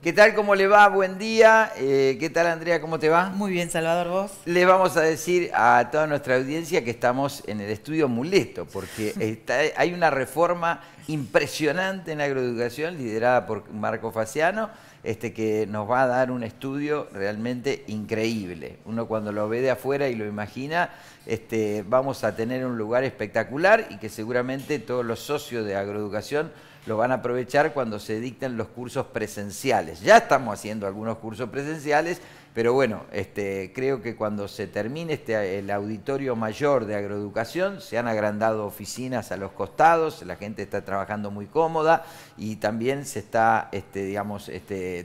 ¿Qué tal? ¿Cómo le va? Buen día. ¿Qué tal, Andrea? ¿Cómo te va? Muy bien, Salvador, ¿vos? Le vamos a decir a toda nuestra audiencia que estamos en el estudio Muleto, porque hay una reforma impresionante en la agroeducación liderada por Marco Faciano, que nos va a dar un estudio realmente increíble. Uno cuando lo ve de afuera y lo imagina, vamos a tener un lugar espectacular y que seguramente todos los socios de agroeducación lo van a aprovechar cuando se dicten los cursos presenciales. Ya estamos haciendo algunos cursos presenciales, pero bueno, creo que cuando se termine el auditorio mayor de agroeducación, se han agrandado oficinas a los costados, la gente está trabajando muy cómoda y también se está,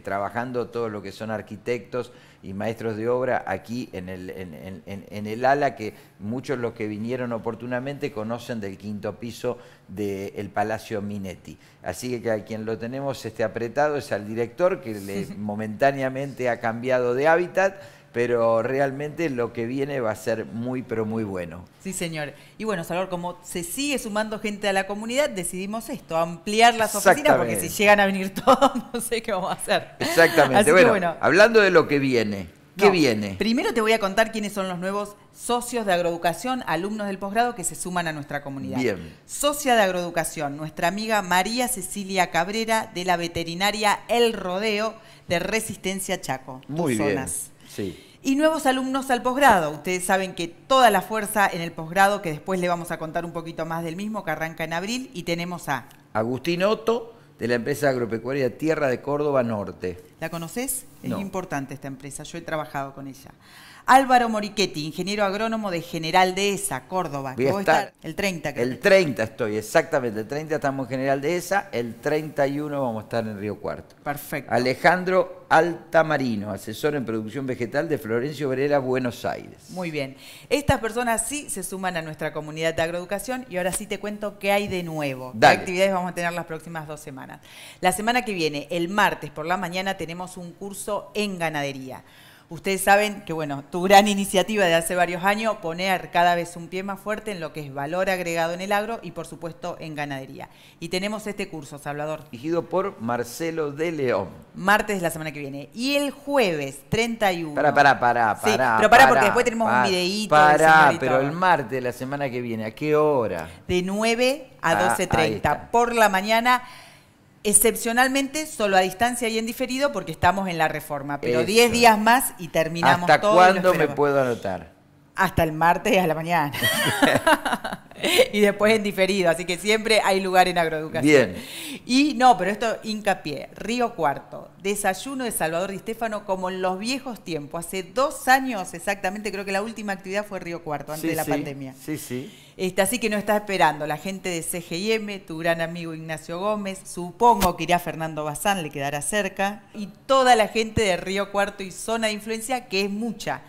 trabajando todo lo que son arquitectos y maestros de obra aquí en el ala, que muchos los que vinieron oportunamente conocen del quinto piso del Palacio Minetti. Así que a quien lo tenemos apretado es al director, que momentáneamente ha cambiado de hábitat, pero realmente lo que viene va a ser muy, pero muy bueno. Sí, señor. Y bueno, Salvador, como se sigue sumando gente a la comunidad, decidimos ampliar las oficinas, porque si llegan a venir todos, no sé qué vamos a hacer. Exactamente. Bueno, hablando de lo que viene, ¿qué viene? Primero te voy a contar quiénes son los nuevos socios de agroeducación, alumnos del posgrado que se suman a nuestra comunidad. Bien. Socia de agroeducación, nuestra amiga María Cecilia Cabrera, de la veterinaria El Rodeo, de Resistencia Chaco. Muy bien. Zonas. Sí. Y nuevos alumnos al posgrado. Ustedes saben que toda la fuerza en el posgrado, que después le vamos a contar un poquito más del mismo, que arranca en abril, y tenemos a Agustín Otto, de la empresa agropecuaria Tierra de Córdoba Norte. ¿La conoces? Es No. importante esta empresa, yo he trabajado con ella. Álvaro Morichetti, ingeniero agrónomo de General Dehesa, Córdoba. Voy a estar el 30, creo. El 30 estoy, exactamente. El 30 estamos en General Dehesa, el 31 vamos a estar en Río Cuarto. Perfecto. Alejandro Altamarino, asesor en producción vegetal de Florencio Varela, Buenos Aires. Muy bien. Estas personas sí se suman a nuestra comunidad de agroeducación y ahora sí te cuento qué hay de nuevo. Dale. ¿Qué actividades vamos a tener las próximas 2 semanas? La semana que viene, el martes por la mañana, tenemos un curso en ganadería. Ustedes saben que, bueno, tu gran iniciativa de hace varios años, poner cada vez un pie más fuerte en lo que es valor agregado en el agro y, por supuesto, en ganadería. Y tenemos este curso, Salvador. Dirigido por Marcelo de León. Martes de la semana que viene. Y el jueves 31. Pará. Sí, pero porque después tenemos un videíto. Pero el martes de la semana que viene, ¿a qué hora? De 9 a 12:30 por la mañana. Excepcionalmente, solo a distancia y en diferido, porque estamos en la reforma. Pero 10 días más y terminamos todo. ¿Hasta cuándo me puedo anotar? Hasta el martes a la mañana. Y después en diferido. Así que siempre hay lugar en agroeducación. Bien. Y no, pero esto hincapié. Río Cuarto. Desayuno de Salvador Di Stéfano como en los viejos tiempos. Hace 2 años exactamente, creo que la última actividad fue Río Cuarto, antes de la pandemia. Sí. Así que nos está esperando la gente de CGIM, tu gran amigo Ignacio Gómez, supongo que irá Fernando Bazán, le quedará cerca, y toda la gente de Río Cuarto y zona de influencia, que es mucha.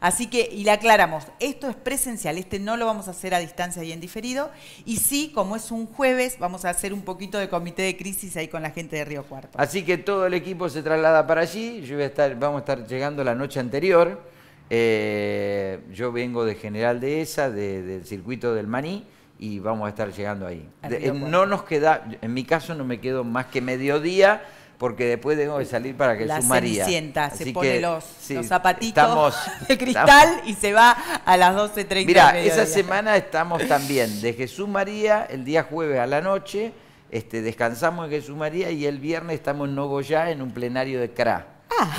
Así que, y le aclaramos, esto es presencial, no lo vamos a hacer a distancia y en diferido, y sí, como es un jueves, vamos a hacer un poquito de comité de crisis ahí con la gente de Río Cuarto. Así que todo el equipo se traslada para allí, vamos a estar llegando la noche anterior. Yo vengo de General Dehesa, del circuito del Maní, y vamos a estar llegando ahí. No nos queda, en mi caso no me quedo más que mediodía, porque después tengo que salir para que la María. Cenicienta, se pone los zapatitos estamos, de cristal y se va a las 12:30. Mirá, esa semana estamos también de Jesús María, el día jueves a la noche, descansamos en Jesús María y el viernes estamos en Nogoyá en un plenario de CRA.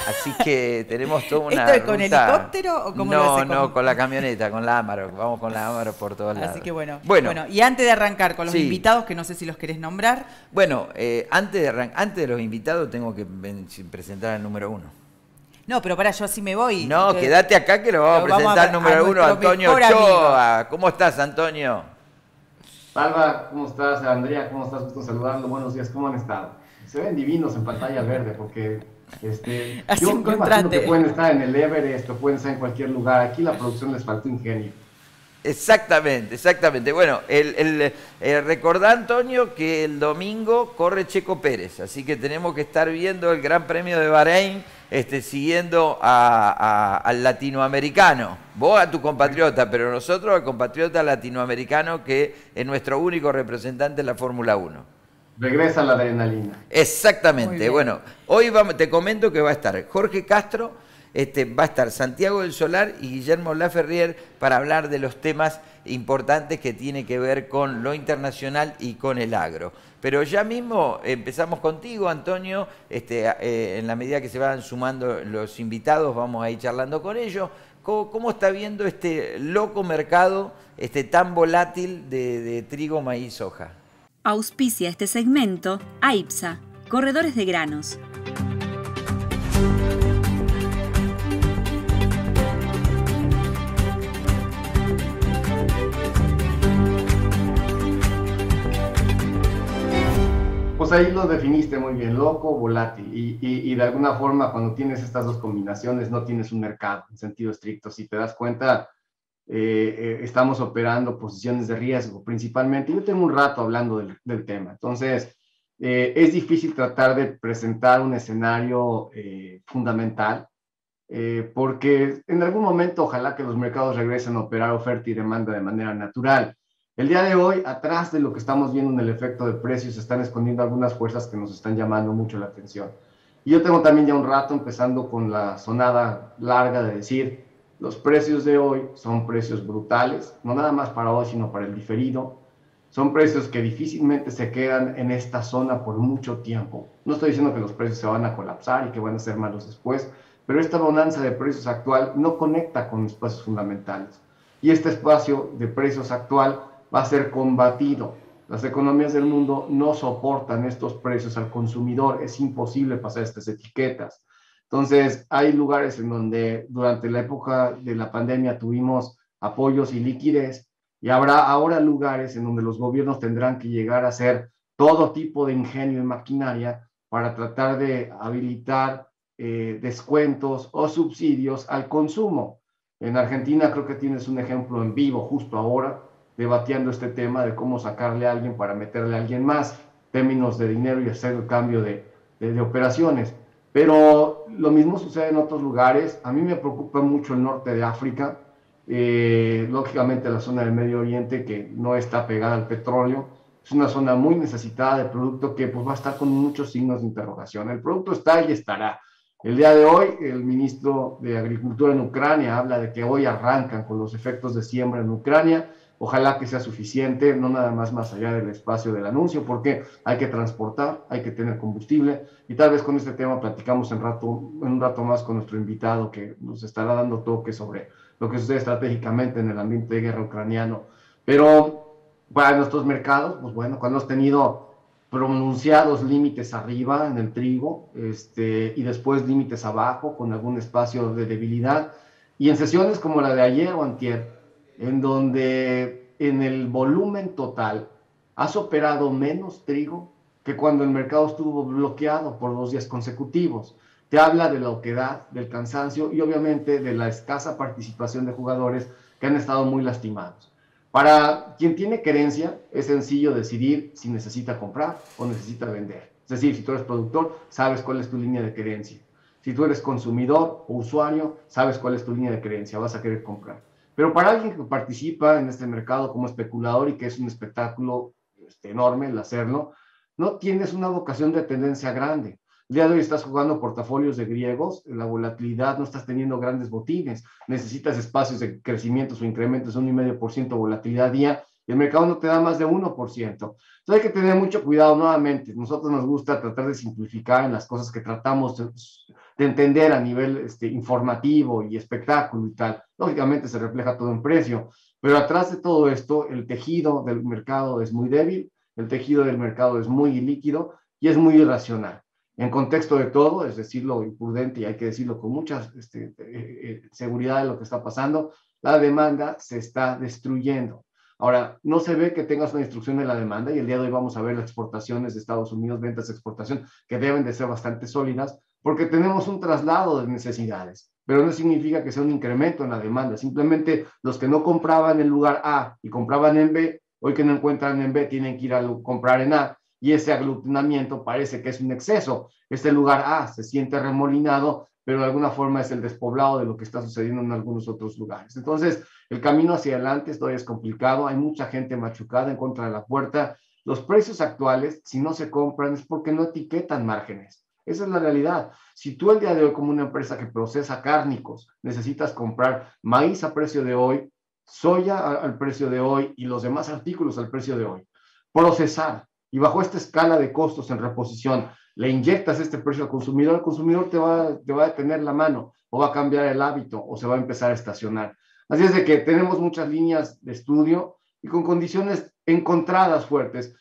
Así que tenemos toda una ¿Esto es con helicóptero o cómo lo hace? No, con la camioneta, con la Amaro. Vamos con la Amaro por todos lados. Así que bueno, y antes de arrancar con los invitados, que no sé si los querés nombrar. Bueno, antes de los invitados tengo que presentar al número 1. No, pero pará, yo así me voy. No, quédate acá que lo vamos a presentar al número 1, Antonio Ochoa. ¿Cómo estás, Antonio? Salva, ¿cómo estás? Andrea, ¿cómo estás? Gusto saludarlo. Buenos días, ¿cómo han estado? Se ven divinos en pantalla verde porque yo imagino que pueden estar en el Everest o pueden estar en cualquier lugar. Aquí la producción les faltó ingenio. Exactamente. Bueno, recordá, Antonio, que el domingo corre Checo Pérez, así que tenemos que estar viendo el Gran Premio de Bahrein, siguiendo al latinoamericano. Vos a tu compatriota, pero nosotros al compatriota latinoamericano, que es nuestro único representante en la Fórmula 1. Regresa la adrenalina. Exactamente. Bueno, hoy te comento que va a estar Jorge Castro, va a estar Santiago del Solar y Guillermo Laferrier para hablar de los temas importantes que tiene que ver con lo internacional y con el agro. Pero ya mismo empezamos contigo, Antonio, en la medida que se van sumando los invitados vamos a ir charlando con ellos. ¿Cómo está viendo este loco mercado tan volátil de trigo, maíz, soja? Auspicia este segmento AIPSA, Corredores de Granos. Pues ahí lo definiste muy bien, loco, volátil, y de alguna forma cuando tienes estas dos combinaciones no tienes un mercado en sentido estricto. Si te das cuenta, estamos operando posiciones de riesgo principalmente. Yo tengo un rato hablando del tema, entonces es difícil tratar de presentar un escenario fundamental, porque en algún momento ojalá que los mercados regresen a operar oferta y demanda de manera natural. El día de hoy, atrás de lo que estamos viendo en el efecto de precios, se están escondiendo algunas fuerzas que nos están llamando mucho la atención. Y yo tengo también ya un rato empezando con la sonada larga de decir, los precios de hoy son precios brutales, no nada más para hoy, sino para el diferido. Son precios que difícilmente se quedan en esta zona por mucho tiempo. No estoy diciendo que los precios se van a colapsar y que van a ser malos después, pero esta bonanza de precios actual no conecta con espacios fundamentales. Y este espacio de precios actual va a ser combatido. Las economías del mundo no soportan estos precios al consumidor, es imposible pasar estas etiquetas. Entonces, hay lugares en donde durante la época de la pandemia tuvimos apoyos y liquidez, y habrá ahora lugares en donde los gobiernos tendrán que llegar a hacer todo tipo de ingenio y maquinaria para tratar de habilitar descuentos o subsidios al consumo. En Argentina creo que tienes un ejemplo en vivo justo ahora, debatiendo este tema de cómo sacarle a alguien para meterle a alguien más, términos de dinero y hacer el cambio de operaciones. Pero lo mismo sucede en otros lugares. A mí me preocupa mucho el norte de África, lógicamente la zona del Medio Oriente, que no está pegada al petróleo. Es una zona muy necesitada de producto que pues, va a estar con muchos signos de interrogación. El producto está y estará. El día de hoy, el ministro de Agricultura en Ucrania habla de que hoy arrancan con los efectos de siembra en Ucrania. Ojalá que sea suficiente, no nada más allá del espacio del anuncio, porque hay que transportar, hay que tener combustible, y tal vez con este tema platicamos en un rato más con nuestro invitado que nos estará dando toques sobre lo que sucede estratégicamente en el ambiente de guerra ucraniano. Pero para nuestros mercados, pues bueno, cuando hemos tenido pronunciados límites arriba en el trigo, y después límites abajo con algún espacio de debilidad, y en sesiones como la de ayer o antier, en donde en el volumen total has operado menos trigo que cuando el mercado estuvo bloqueado por 2 días consecutivos. Te habla de la oquedad, del cansancio y obviamente de la escasa participación de jugadores que han estado muy lastimados. Para quien tiene querencia, es sencillo decidir si necesita comprar o necesita vender. Es decir, si tú eres productor, sabes cuál es tu línea de querencia. Si tú eres consumidor o usuario, sabes cuál es tu línea de querencia, vas a querer comprar. Pero para alguien que participa en este mercado como especulador y que es un espectáculo enorme el hacerlo, no tienes una vocación de tendencia grande. El día de hoy estás jugando portafolios de griegos, la volatilidad, no estás teniendo grandes botines, necesitas espacios de crecimientos o incrementos de 1,5% volatilidad día, y el mercado no te da más de 1%. Entonces hay que tener mucho cuidado nuevamente. Nosotros nos gusta tratar de simplificar en las cosas que tratamos de entender a nivel informativo y espectáculo y tal. Lógicamente se refleja todo en precio, pero atrás de todo esto, el tejido del mercado es muy débil, el tejido del mercado es muy ilíquido y es muy irracional. En contexto de todo, es decirlo imprudente y hay que decirlo con mucha seguridad de lo que está pasando, la demanda se está destruyendo. Ahora, no se ve que tengas una instrucción de la demanda y el día de hoy vamos a ver las exportaciones de Estados Unidos, ventas de exportación, que deben de ser bastante sólidas, porque tenemos un traslado de necesidades, pero no significa que sea un incremento en la demanda. Simplemente los que no compraban en lugar A y compraban en B, hoy que no encuentran en B, tienen que ir a comprar en A, y ese aglutinamiento parece que es un exceso. Este lugar A se siente remolinado, pero de alguna forma es el despoblado de lo que está sucediendo en algunos otros lugares. Entonces, el camino hacia adelante todavía es complicado, hay mucha gente machucada en contra de la puerta, los precios actuales, si no se compran, es porque no etiquetan márgenes. Esa es la realidad. Si tú el día de hoy, como una empresa que procesa cárnicos, necesitas comprar maíz a precio de hoy, soya al precio de hoy y los demás artículos al precio de hoy, procesar y bajo esta escala de costos en reposición, le inyectas este precio al consumidor, el consumidor te va a detener la mano o va a cambiar el hábito o se va a empezar a estacionar. Así es de que tenemos muchas líneas de estudio y con condiciones encontradas fuertes.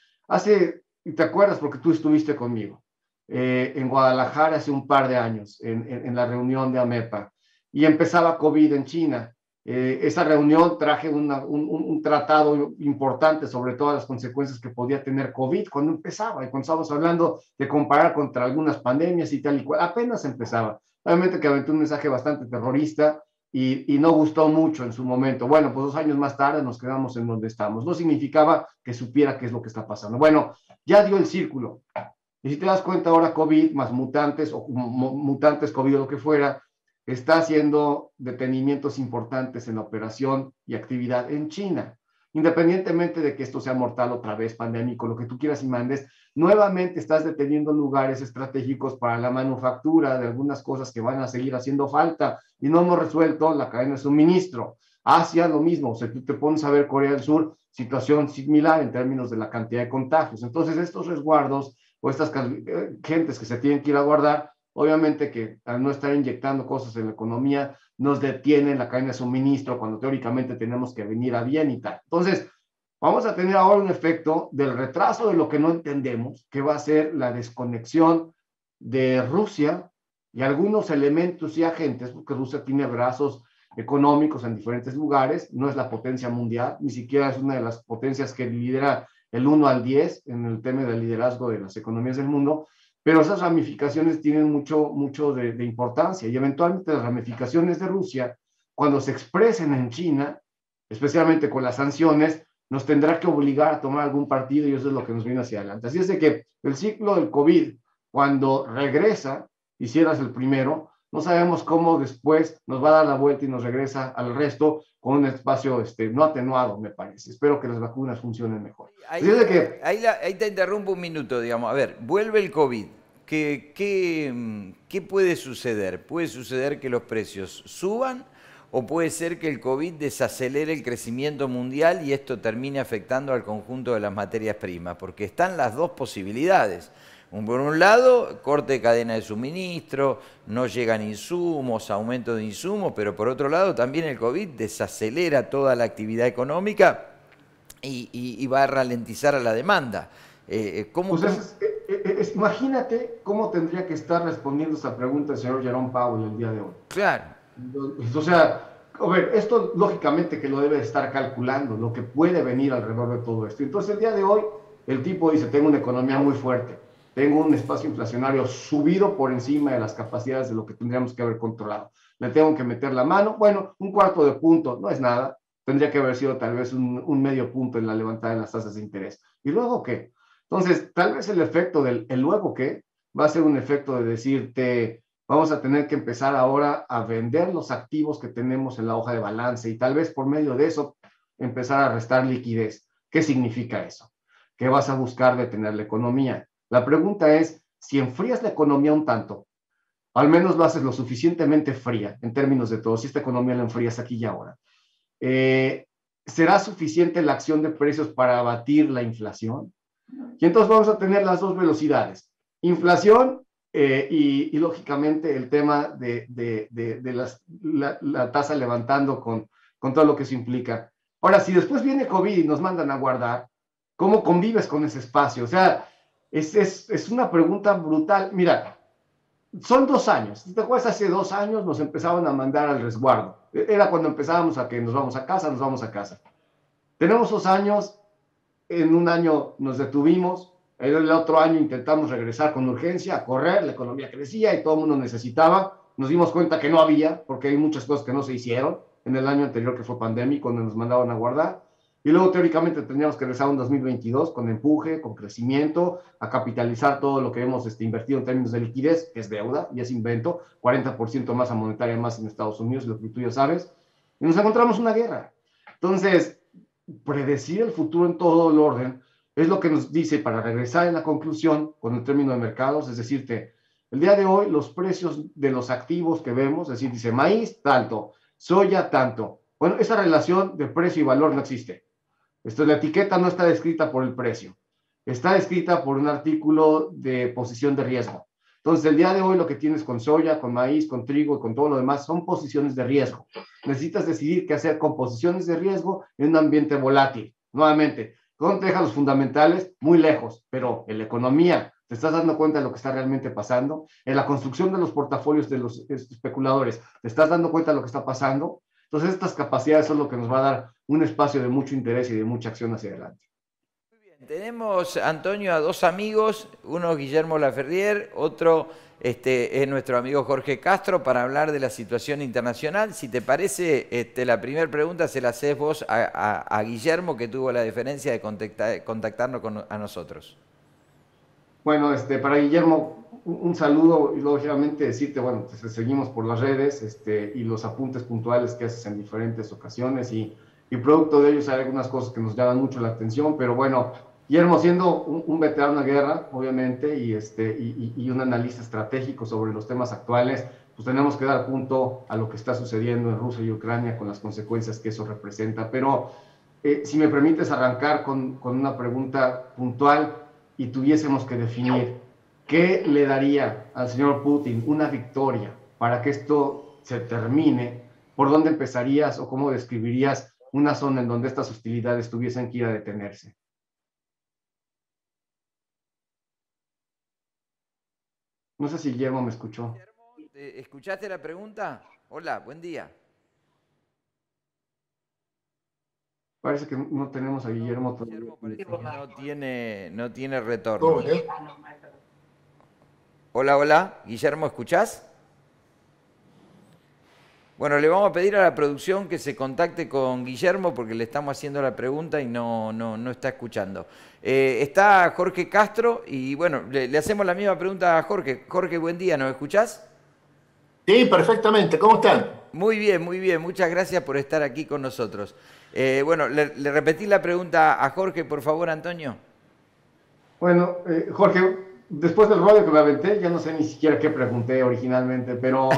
¿Te acuerdas? Porque tú estuviste conmigo en Guadalajara hace un par de años, en la reunión de AMEPA, y empezaba COVID en China. Esa reunión traje un tratado importante sobre todas las consecuencias que podía tener COVID cuando empezaba, y cuando estábamos hablando de comparar contra algunas pandemias y tal y cual, apenas empezaba. Obviamente que aventé un mensaje bastante terrorista y no gustó mucho en su momento. Bueno, pues 2 años más tarde nos quedamos en donde estamos. No significaba que supiera qué es lo que está pasando. Bueno, ya dio el círculo. Y si te das cuenta ahora, COVID más mutantes o mutantes COVID o lo que fuera, está haciendo detenimientos importantes en la operación y actividad en China. Independientemente de que esto sea mortal otra vez, pandémico, lo que tú quieras y mandes, nuevamente estás deteniendo lugares estratégicos para la manufactura de algunas cosas que van a seguir haciendo falta y no hemos resuelto la cadena de suministro. Asia, lo mismo. O sea, tú te pones a ver Corea del Sur, situación similar en términos de la cantidad de contagios. Entonces, estos resguardos o estas gentes que se tienen que ir a guardar, obviamente que al no estar inyectando cosas en la economía, nos detienen la cadena de suministro cuando teóricamente tenemos que venir a bien y tal. Entonces, vamos a tener ahora un efecto del retraso de lo que no entendemos, que va a ser la desconexión de Rusia y algunos elementos y agentes, porque Rusia tiene brazos económicos en diferentes lugares, no es la potencia mundial, ni siquiera es una de las potencias que lidera el 1 al 10 en el tema del liderazgo de las economías del mundo, pero esas ramificaciones tienen mucho de importancia y eventualmente las ramificaciones de Rusia, cuando se expresen en China, especialmente con las sanciones, nos tendrá que obligar a tomar algún partido y eso es lo que nos viene hacia adelante. Así es de que el ciclo del COVID, cuando regresa, y cierras el primero, no sabemos cómo después nos va a dar la vuelta y nos regresa al resto con un espacio no atenuado, me parece. Espero que las vacunas funcionen mejor. Ahí te interrumpo un minuto, digamos. A ver, vuelve el COVID. ¿Qué puede suceder? ¿Puede suceder que los precios suban o puede ser que el COVID desacelere el crecimiento mundial y esto termine afectando al conjunto de las materias primas? Porque están las dos posibilidades. Por un lado, corte de cadena de suministro, no llegan insumos, aumento de insumos, pero por otro lado también el COVID desacelera toda la actividad económica y va a ralentizar a la demanda. Imagínate cómo tendría que estar respondiendo esta pregunta el señor Jerome Powell el día de hoy. Claro. O sea, a ver, esto lógicamente que lo debe estar calculando, lo que puede venir alrededor de todo esto. Entonces el día de hoy el tipo dice, tengo una economía muy fuerte, tengo un espacio inflacionario subido por encima de las capacidades de lo que tendríamos que haber controlado. Le tengo que meter la mano. Bueno, 1/4 de punto no es nada. Tendría que haber sido tal vez un medio punto en la levantada de las tasas de interés. ¿Y luego qué? Entonces, tal vez el efecto del luego qué va a ser un efecto de decirte, vamos a tener que empezar ahora a vender los activos que tenemos en la hoja de balance y tal vez por medio de eso empezar a restar liquidez. ¿Qué significa eso? Que vas a buscar detener la economía. La pregunta es, si enfrías la economía un tanto, al menos lo haces lo suficientemente fría en términos de todo, si esta economía la enfrías aquí y ahora, ¿será suficiente la acción de precios para abatir la inflación? Y entonces vamos a tener las dos velocidades, inflación y lógicamente el tema de la tasa levantando con todo lo que eso implica. Ahora, si después viene COVID y nos mandan a guardar, ¿cómo convives con ese espacio? O sea, es una pregunta brutal. Mira, son 2 años. ¿Te acuerdas? Hace 2 años nos empezaban a mandar al resguardo. Era cuando empezábamos a que nos vamos a casa. Tenemos 2 años, en un año nos detuvimos, el otro año intentamos regresar con urgencia, a correr, la economía crecía y todo el mundo necesitaba. Nos dimos cuenta que no había, porque hay muchas cosas que no se hicieron en el año anterior que fue pandémico, donde nos mandaban a guardar. Y luego teóricamente tendríamos que regresar en 2022 con empuje, con crecimiento, a capitalizar todo lo que hemos invertido en términos de liquidez, que es deuda y es invento, 40% masa monetaria más en Estados Unidos, lo que tú ya sabes, y nos encontramos una guerra. Entonces, predecir el futuro en todo el orden, Es lo que nos dice, para regresar en la conclusión con el término de mercados, es decirte, el día de hoy los precios de los activos que vemos, es decir, dice maíz tanto, soya tanto. Bueno, esa relación de precio y valor no existe. La etiqueta no está descrita por el precio, está descrita por un artículo de posición de riesgo. Entonces, el día de hoy lo que tienes con soya, con maíz, con trigo y con todo lo demás son posiciones de riesgo. Necesitas decidir qué hacer con posiciones de riesgo en un ambiente volátil. Nuevamente, ¿dónde te dejan los fundamentales? Muy lejos, pero en la economía, ¿te estás dando cuenta de lo que está realmente pasando? En la construcción de los portafolios de los especuladores, ¿te estás dando cuenta de lo que está pasando? Entonces, estas capacidades son lo que nos va a dar un espacio de mucho interés y de mucha acción hacia adelante. Muy bien, tenemos, Antonio, a dos amigos, uno Guillermo Laferrier, otro es nuestro amigo Jorge Castro, para hablar de la situación internacional. Si te parece, la primera pregunta se la haces vos a Guillermo, que tuvo la deferencia de contactarnos a nosotros. Bueno, para Guillermo, un saludo y lógicamente decirte, bueno, pues seguimos por las redes y los apuntes puntuales que haces en diferentes ocasiones y producto de ellos hay algunas cosas que nos llaman mucho la atención, pero bueno, Guillermo siendo un veterano de guerra, obviamente, y un analista estratégico sobre los temas actuales, pues tenemos que dar punto a lo que está sucediendo en Rusia y Ucrania con las consecuencias que eso representa. Pero si me permites arrancar con una pregunta puntual y tuviésemos que definir qué le daría al señor Putin una victoria para que esto se termine, ¿por dónde empezarías o cómo describirías una zona en donde estas hostilidades tuviesen que ir a detenerse? No sé si Guillermo me escuchó. Guillermo, ¿escuchaste la pregunta? Hola, buen día. Parece que no tenemos a Guillermo todavía. Guillermo parece que no tiene retorno. Hola, hola. Guillermo, ¿escuchás? Bueno, le vamos a pedir a la producción que se contacte con Guillermo porque le estamos haciendo la pregunta y no está escuchando. Está Jorge Castro y bueno, le hacemos la misma pregunta a Jorge. Jorge, buen día, ¿nos escuchás? Sí, perfectamente. ¿Cómo están? Muy bien, muy bien. Muchas gracias por estar aquí con nosotros. Bueno, le repetí la pregunta a Jorge, por favor, Antonio. Bueno, Jorge, después del rollo que me aventé, ya no sé ni siquiera qué pregunté originalmente, pero...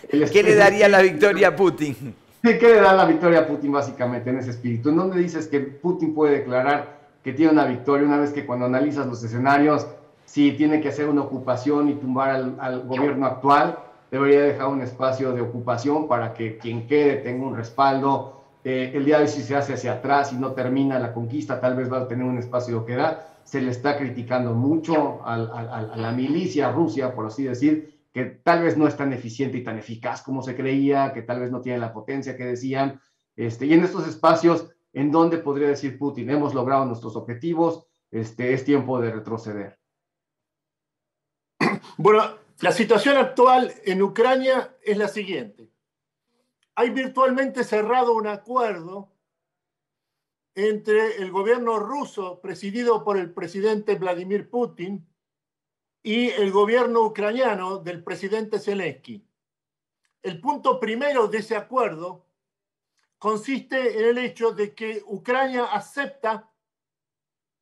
¿Qué le daría la victoria a Putin? ¿Qué le da la victoria a Putin básicamente en ese espíritu? ¿En dónde dices que Putin puede declarar que tiene una victoria una vez que cuando analizas los escenarios, si tiene que hacer una ocupación y tumbar al gobierno actual, debería dejar un espacio de ocupación para que quien quede tenga un respaldo? El día de hoy si se hace hacia atrás y no termina la conquista, tal vez va a tener un espacio de queda. Se le está criticando mucho a la milicia Rusia, por así decir, que tal vez no es tan eficiente y tan eficaz como se creía, que tal vez no tiene la potencia que decían. Y en estos espacios, ¿en dónde podría decir Putin? Hemos logrado nuestros objetivos, es tiempo de retroceder. Bueno, la situación actual en Ucrania es la siguiente. Hay virtualmente cerrado un acuerdo entre el gobierno ruso, presidido por el presidente Vladimir Putin, y el gobierno ucraniano del presidente Zelensky. El punto primero de ese acuerdo consiste en el hecho de que Ucrania acepta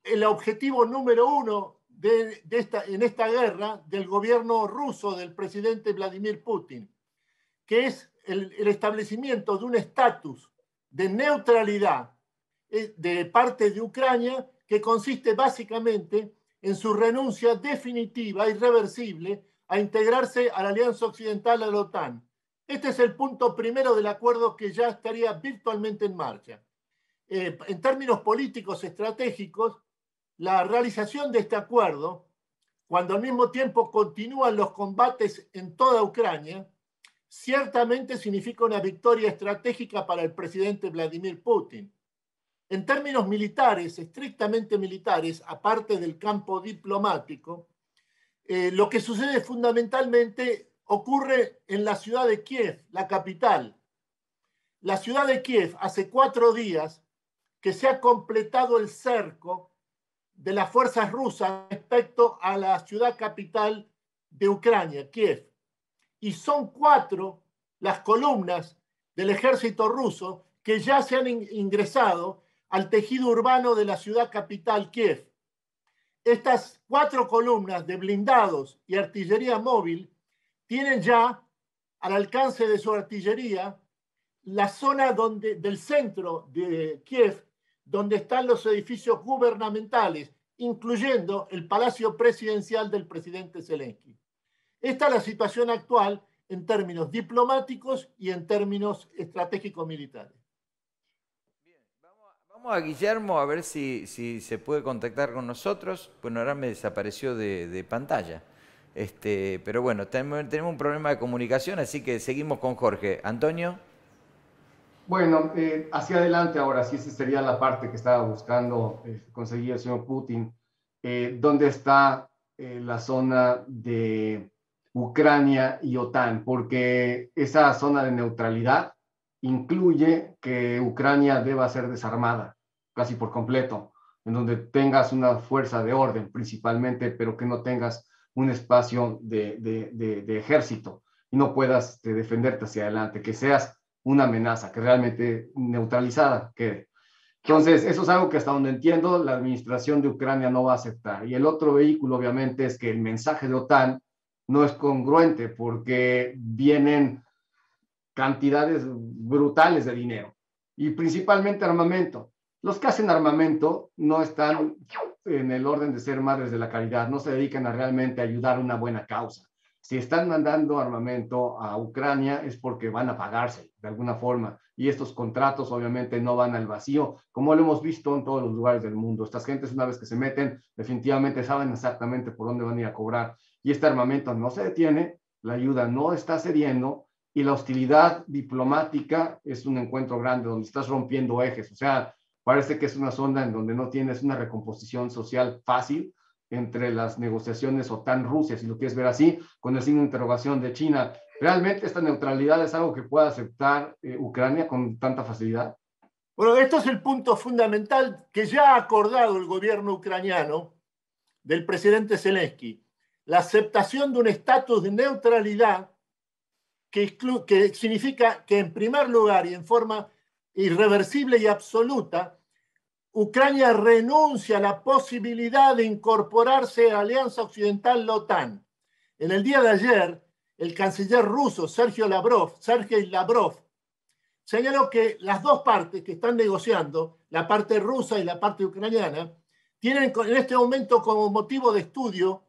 el objetivo número uno en esta guerra del gobierno ruso del presidente Vladimir Putin, que es el establecimiento de un estatus de neutralidad de parte de Ucrania, que consiste básicamente en su renuncia definitiva, irreversible, a integrarse a la Alianza Occidental, a la OTAN. Este es el punto primero del acuerdo que ya estaría virtualmente en marcha. En términos políticos estratégicos, la realización de este acuerdo, cuando al mismo tiempo continúan los combates en toda Ucrania, ciertamente significa una victoria estratégica para el presidente Vladimir Putin. En términos militares, estrictamente militares, aparte del campo diplomático, lo que sucede fundamentalmente ocurre en la ciudad de Kiev, la capital. La ciudad de Kiev, hace 4 días que se ha completado el cerco de las fuerzas rusas respecto a la ciudad capital de Ucrania, Kiev. Y son 4 las columnas del ejército ruso que ya se han ingresado al tejido urbano de la ciudad capital, Kiev. Estas 4 columnas de blindados y artillería móvil tienen ya al alcance de su artillería la zona del centro de Kiev, donde están los edificios gubernamentales, incluyendo el palacio presidencial del presidente Zelensky. Esta es la situación actual en términos diplomáticos y en términos estratégicos militares. Bien, vamos a Guillermo a ver si se puede contactar con nosotros. Bueno, ahora me desapareció de pantalla. Pero bueno, tenemos un problema de comunicación, así que seguimos con Jorge. Antonio. Bueno, hacia adelante ahora, sí, esa sería la parte que estaba buscando conseguir el señor Putin. ¿Dónde está la zona de Ucrania y OTAN? Porque esa zona de neutralidad incluye que Ucrania deba ser desarmada casi por completo, en donde tengas una fuerza de orden principalmente, pero que no tengas un espacio de ejército y no puedas defenderte hacia adelante, que seas una amenaza, que realmente neutralizada quede. Entonces, eso es algo que hasta donde entiendo la administración de Ucrania no va a aceptar. Y el otro vehículo, obviamente, es que el mensaje de OTAN no es congruente porque vienen cantidades brutales de dinero y principalmente armamento. Los que hacen armamento no están en el orden de ser madres de la caridad, no se dedican a realmente ayudar a una buena causa. Si están mandando armamento a Ucrania es porque van a pagarse de alguna forma y estos contratos obviamente no van al vacío, como lo hemos visto en todos los lugares del mundo. Estas gentes una vez que se meten definitivamente saben exactamente por dónde van a ir a cobrar y este armamento no se detiene, la ayuda no está cediendo y la hostilidad diplomática es un encuentro grande donde estás rompiendo ejes, o sea, parece que es una zona en donde no tienes una recomposición social fácil entre las negociaciones OTAN-Rusia, si lo quieres ver así, con el signo de interrogación de China. ¿Realmente esta neutralidad es algo que pueda aceptar Ucrania con tanta facilidad? Bueno, esto es el punto fundamental que ya ha acordado el gobierno ucraniano del presidente Zelensky. La aceptación de un estatus de neutralidad que significa que en primer lugar y en forma irreversible y absoluta, Ucrania renuncia a la posibilidad de incorporarse a la Alianza Occidental, la OTAN. En el día de ayer, el canciller ruso Sergei Lavrov señaló que las dos partes que están negociando, la parte rusa y la parte ucraniana, tienen en este momento como motivo de estudio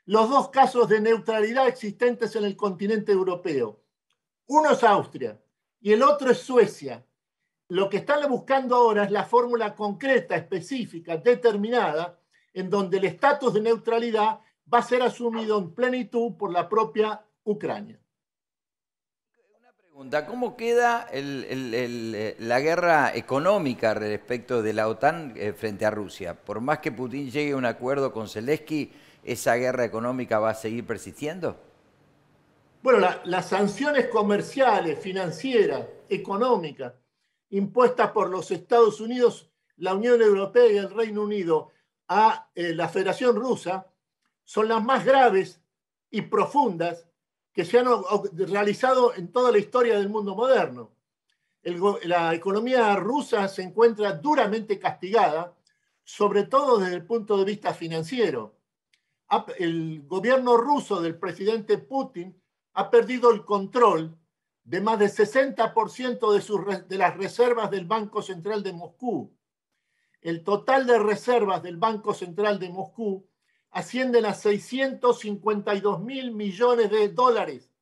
los dos casos de neutralidad existentes en el continente europeo. Uno es Austria y el otro es Suecia. Lo que están buscando ahora es la fórmula concreta, específica, determinada, en donde el estatus de neutralidad va a ser asumido en plenitud por la propia Ucrania. Una pregunta, ¿cómo queda la guerra económica respecto de la OTAN frente a Rusia? Por más que Putin llegue a un acuerdo con Zelensky, ¿esa guerra económica va a seguir persistiendo? Bueno, las sanciones comerciales, financieras, económicas, impuestas por los Estados Unidos, la Unión Europea y el Reino Unido a la Federación Rusa son las más graves y profundas que se han realizado en toda la historia del mundo moderno. La economía rusa se encuentra duramente castigada, sobre todo desde el punto de vista financiero. El gobierno ruso del presidente Putin ha perdido el control de más del 60% de las reservas del Banco Central de Moscú. El total de reservas del Banco Central de Moscú ascienden a 652.000 millones de dólares.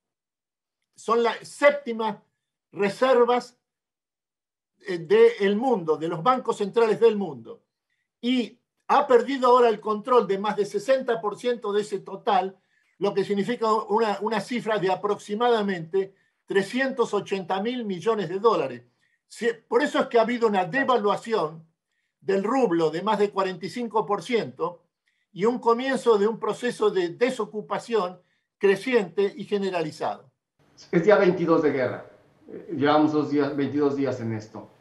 Son las séptimas reservas del mundo, de los bancos centrales del mundo. Y ha perdido ahora el control de más del 60% de ese total, lo que significa una cifra de aproximadamente 380.000 millones de dólares. Por eso es que ha habido una devaluación del rublo de más de 45% y un comienzo de un proceso de desocupación creciente y generalizado. Es día 22 de guerra. Llevamos 22 días en esto.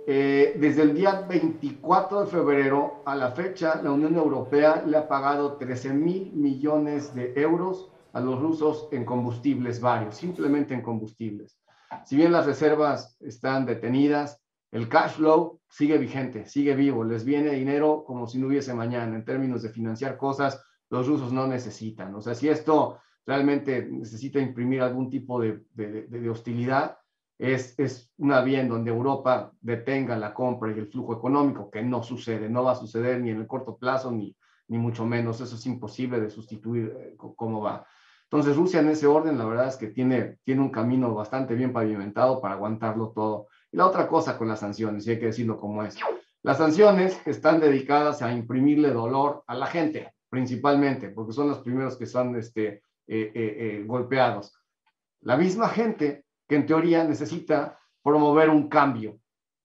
Desde el día 24 de febrero a la fecha, la Unión Europea le ha pagado 13.000 millones de euros a los rusos en combustibles varios, simplemente en combustibles. Si bien las reservas están detenidas, el cash flow sigue vigente, sigue vivo, les viene dinero como si no hubiese mañana. En términos de financiar cosas, los rusos no necesitan. O sea, si esto realmente necesita imprimir algún tipo de hostilidad, es una vía en donde Europa detenga la compra y el flujo económico, que no sucede, no va a suceder ni en el corto plazo, ni mucho menos. Eso es imposible de sustituir cómo va. Entonces Rusia en ese orden, la verdad es que tiene un camino bastante bien pavimentado para aguantarlo todo. Y la otra cosa con las sanciones, y hay que decirlo como es, las sanciones están dedicadas a imprimirle dolor a la gente, principalmente, porque son los primeros que son golpeados. La misma gente que en teoría necesita promover un cambio,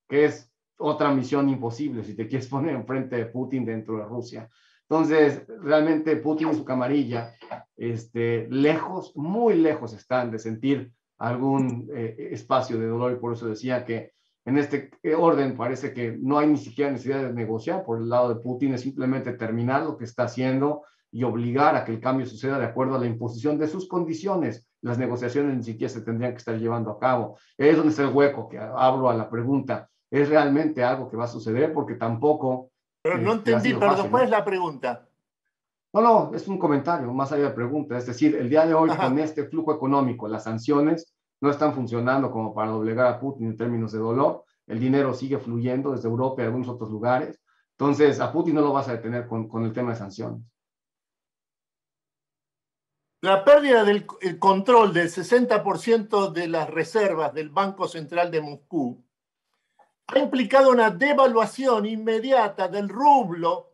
que es otra misión imposible si te quieres poner enfrente de Putin dentro de Rusia. Entonces, realmente Putin y su camarilla, lejos, muy lejos están de sentir algún espacio de dolor, y por eso decía que en este orden parece que no hay ni siquiera necesidad de negociar por el lado de Putin, es simplemente terminar lo que está haciendo y obligar a que el cambio suceda de acuerdo a la imposición de sus condiciones. Las negociaciones ni siquiera se tendrían que estar llevando a cabo. Es donde está el hueco que abro a la pregunta. ¿Es realmente algo que va a suceder? Porque tampoco... Pero no entendí, perdón, ¿cuál es la pregunta? No, es un comentario, más allá de pregunta. Es decir, el día de hoy, con este flujo económico, las sanciones no están funcionando como para doblegar a Putin en términos de dolor. El dinero sigue fluyendo desde Europa y algunos otros lugares. Entonces, a Putin no lo vas a detener con el tema de sanciones. La pérdida del control del 60% de las reservas del Banco Central de Moscú ha implicado una devaluación inmediata del rublo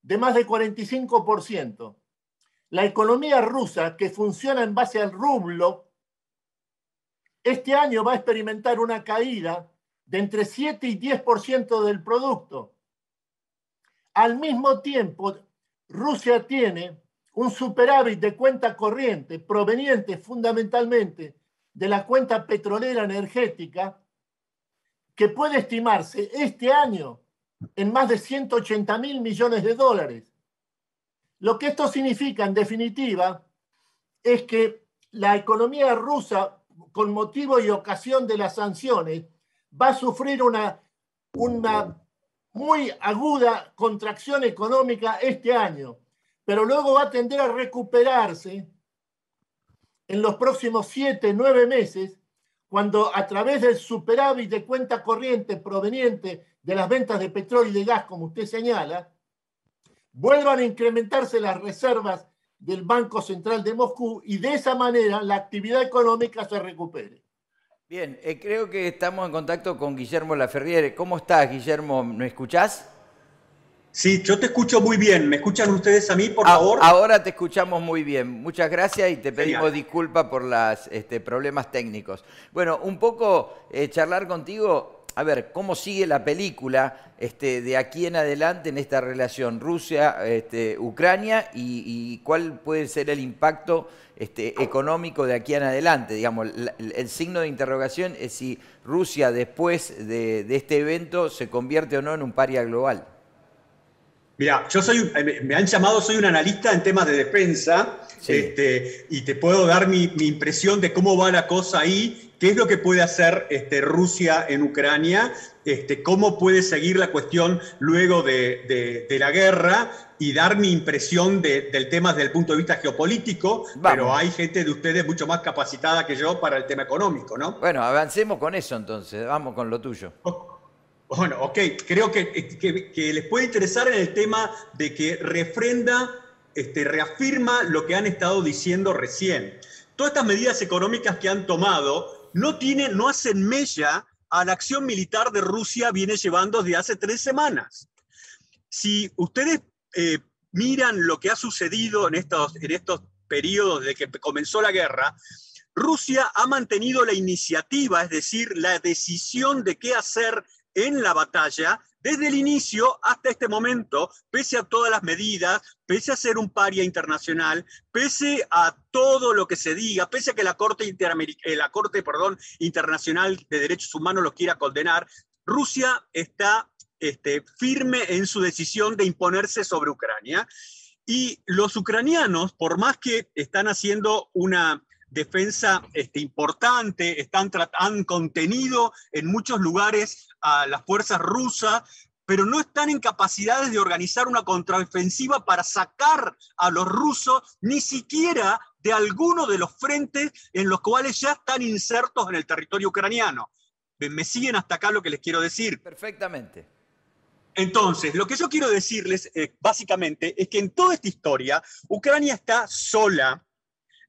de más de 45%. La economía rusa, que funciona en base al rublo, este año va a experimentar una caída de entre 7 y 10% del producto. Al mismo tiempo, Rusia tiene un superávit de cuenta corriente proveniente fundamentalmente de la cuenta petrolera energética, que puede estimarse este año en más de 180.000 millones de dólares. Lo que esto significa, en definitiva, es que la economía rusa, con motivo y ocasión de las sanciones, va a sufrir una muy aguda contracción económica este año, pero luego va a tender a recuperarse en los próximos 7, 9 meses, cuando a través del superávit de cuenta corriente proveniente de las ventas de petróleo y de gas, como usted señala, vuelvan a incrementarse las reservas del Banco Central de Moscú y de esa manera la actividad económica se recupere. Bien, creo que estamos en contacto con Guillermo Laferriere. ¿Cómo estás, Guillermo? ¿Me escuchás? Sí, yo te escucho muy bien. ¿Me escuchan ustedes a mí, por favor? Ahora te escuchamos muy bien. Muchas gracias y te pedimos Genial. disculpas por los problemas técnicos. Bueno, un poco charlar contigo, a ver, ¿cómo sigue la película de aquí en adelante en esta relación Rusia-Ucrania y cuál puede ser el impacto económico de aquí en adelante? Digamos, el signo de interrogación es si Rusia, después de este evento, se convierte o no en un paria global. Mira, me han llamado, soy un analista en temas de defensa, sí. Y te puedo dar mi impresión de cómo va la cosa ahí, qué es lo que puede hacer Rusia en Ucrania, cómo puede seguir la cuestión luego de la guerra, y dar mi impresión del tema desde el punto de vista geopolítico. Vamos. Pero hay gente de ustedes mucho más capacitada que yo para el tema económico, ¿no? Bueno, avancemos con eso entonces, vamos con lo tuyo. Bueno, ok, creo que les puede interesar en el tema de que reafirma lo que han estado diciendo recién. Todas estas medidas económicas que han tomado no hacen mella a la acción militar de Rusia viene llevando desde hace 3 semanas. Si ustedes miran lo que ha sucedido en estos periodos desde que comenzó la guerra, Rusia ha mantenido la iniciativa, es decir, la decisión de qué hacer en la batalla, desde el inicio hasta este momento, pese a todas las medidas, pese a ser un paria internacional, pese a todo lo que se diga, pese a que la Corte Internacional de Derechos Humanos lo quiera condenar, Rusia está firme en su decisión de imponerse sobre Ucrania. Y los ucranianos, por más que están haciendo una defensa importante, han contenido en muchos lugares a las fuerzas rusas, pero no están en capacidades de organizar una contraofensiva para sacar a los rusos ni siquiera de alguno de los frentes en los cuales ya están insertos en el territorio ucraniano. ¿Me siguen hasta acá lo que les quiero decir? Perfectamente. Entonces, lo que yo quiero decirles, básicamente, es que en toda esta historia, Ucrania está sola.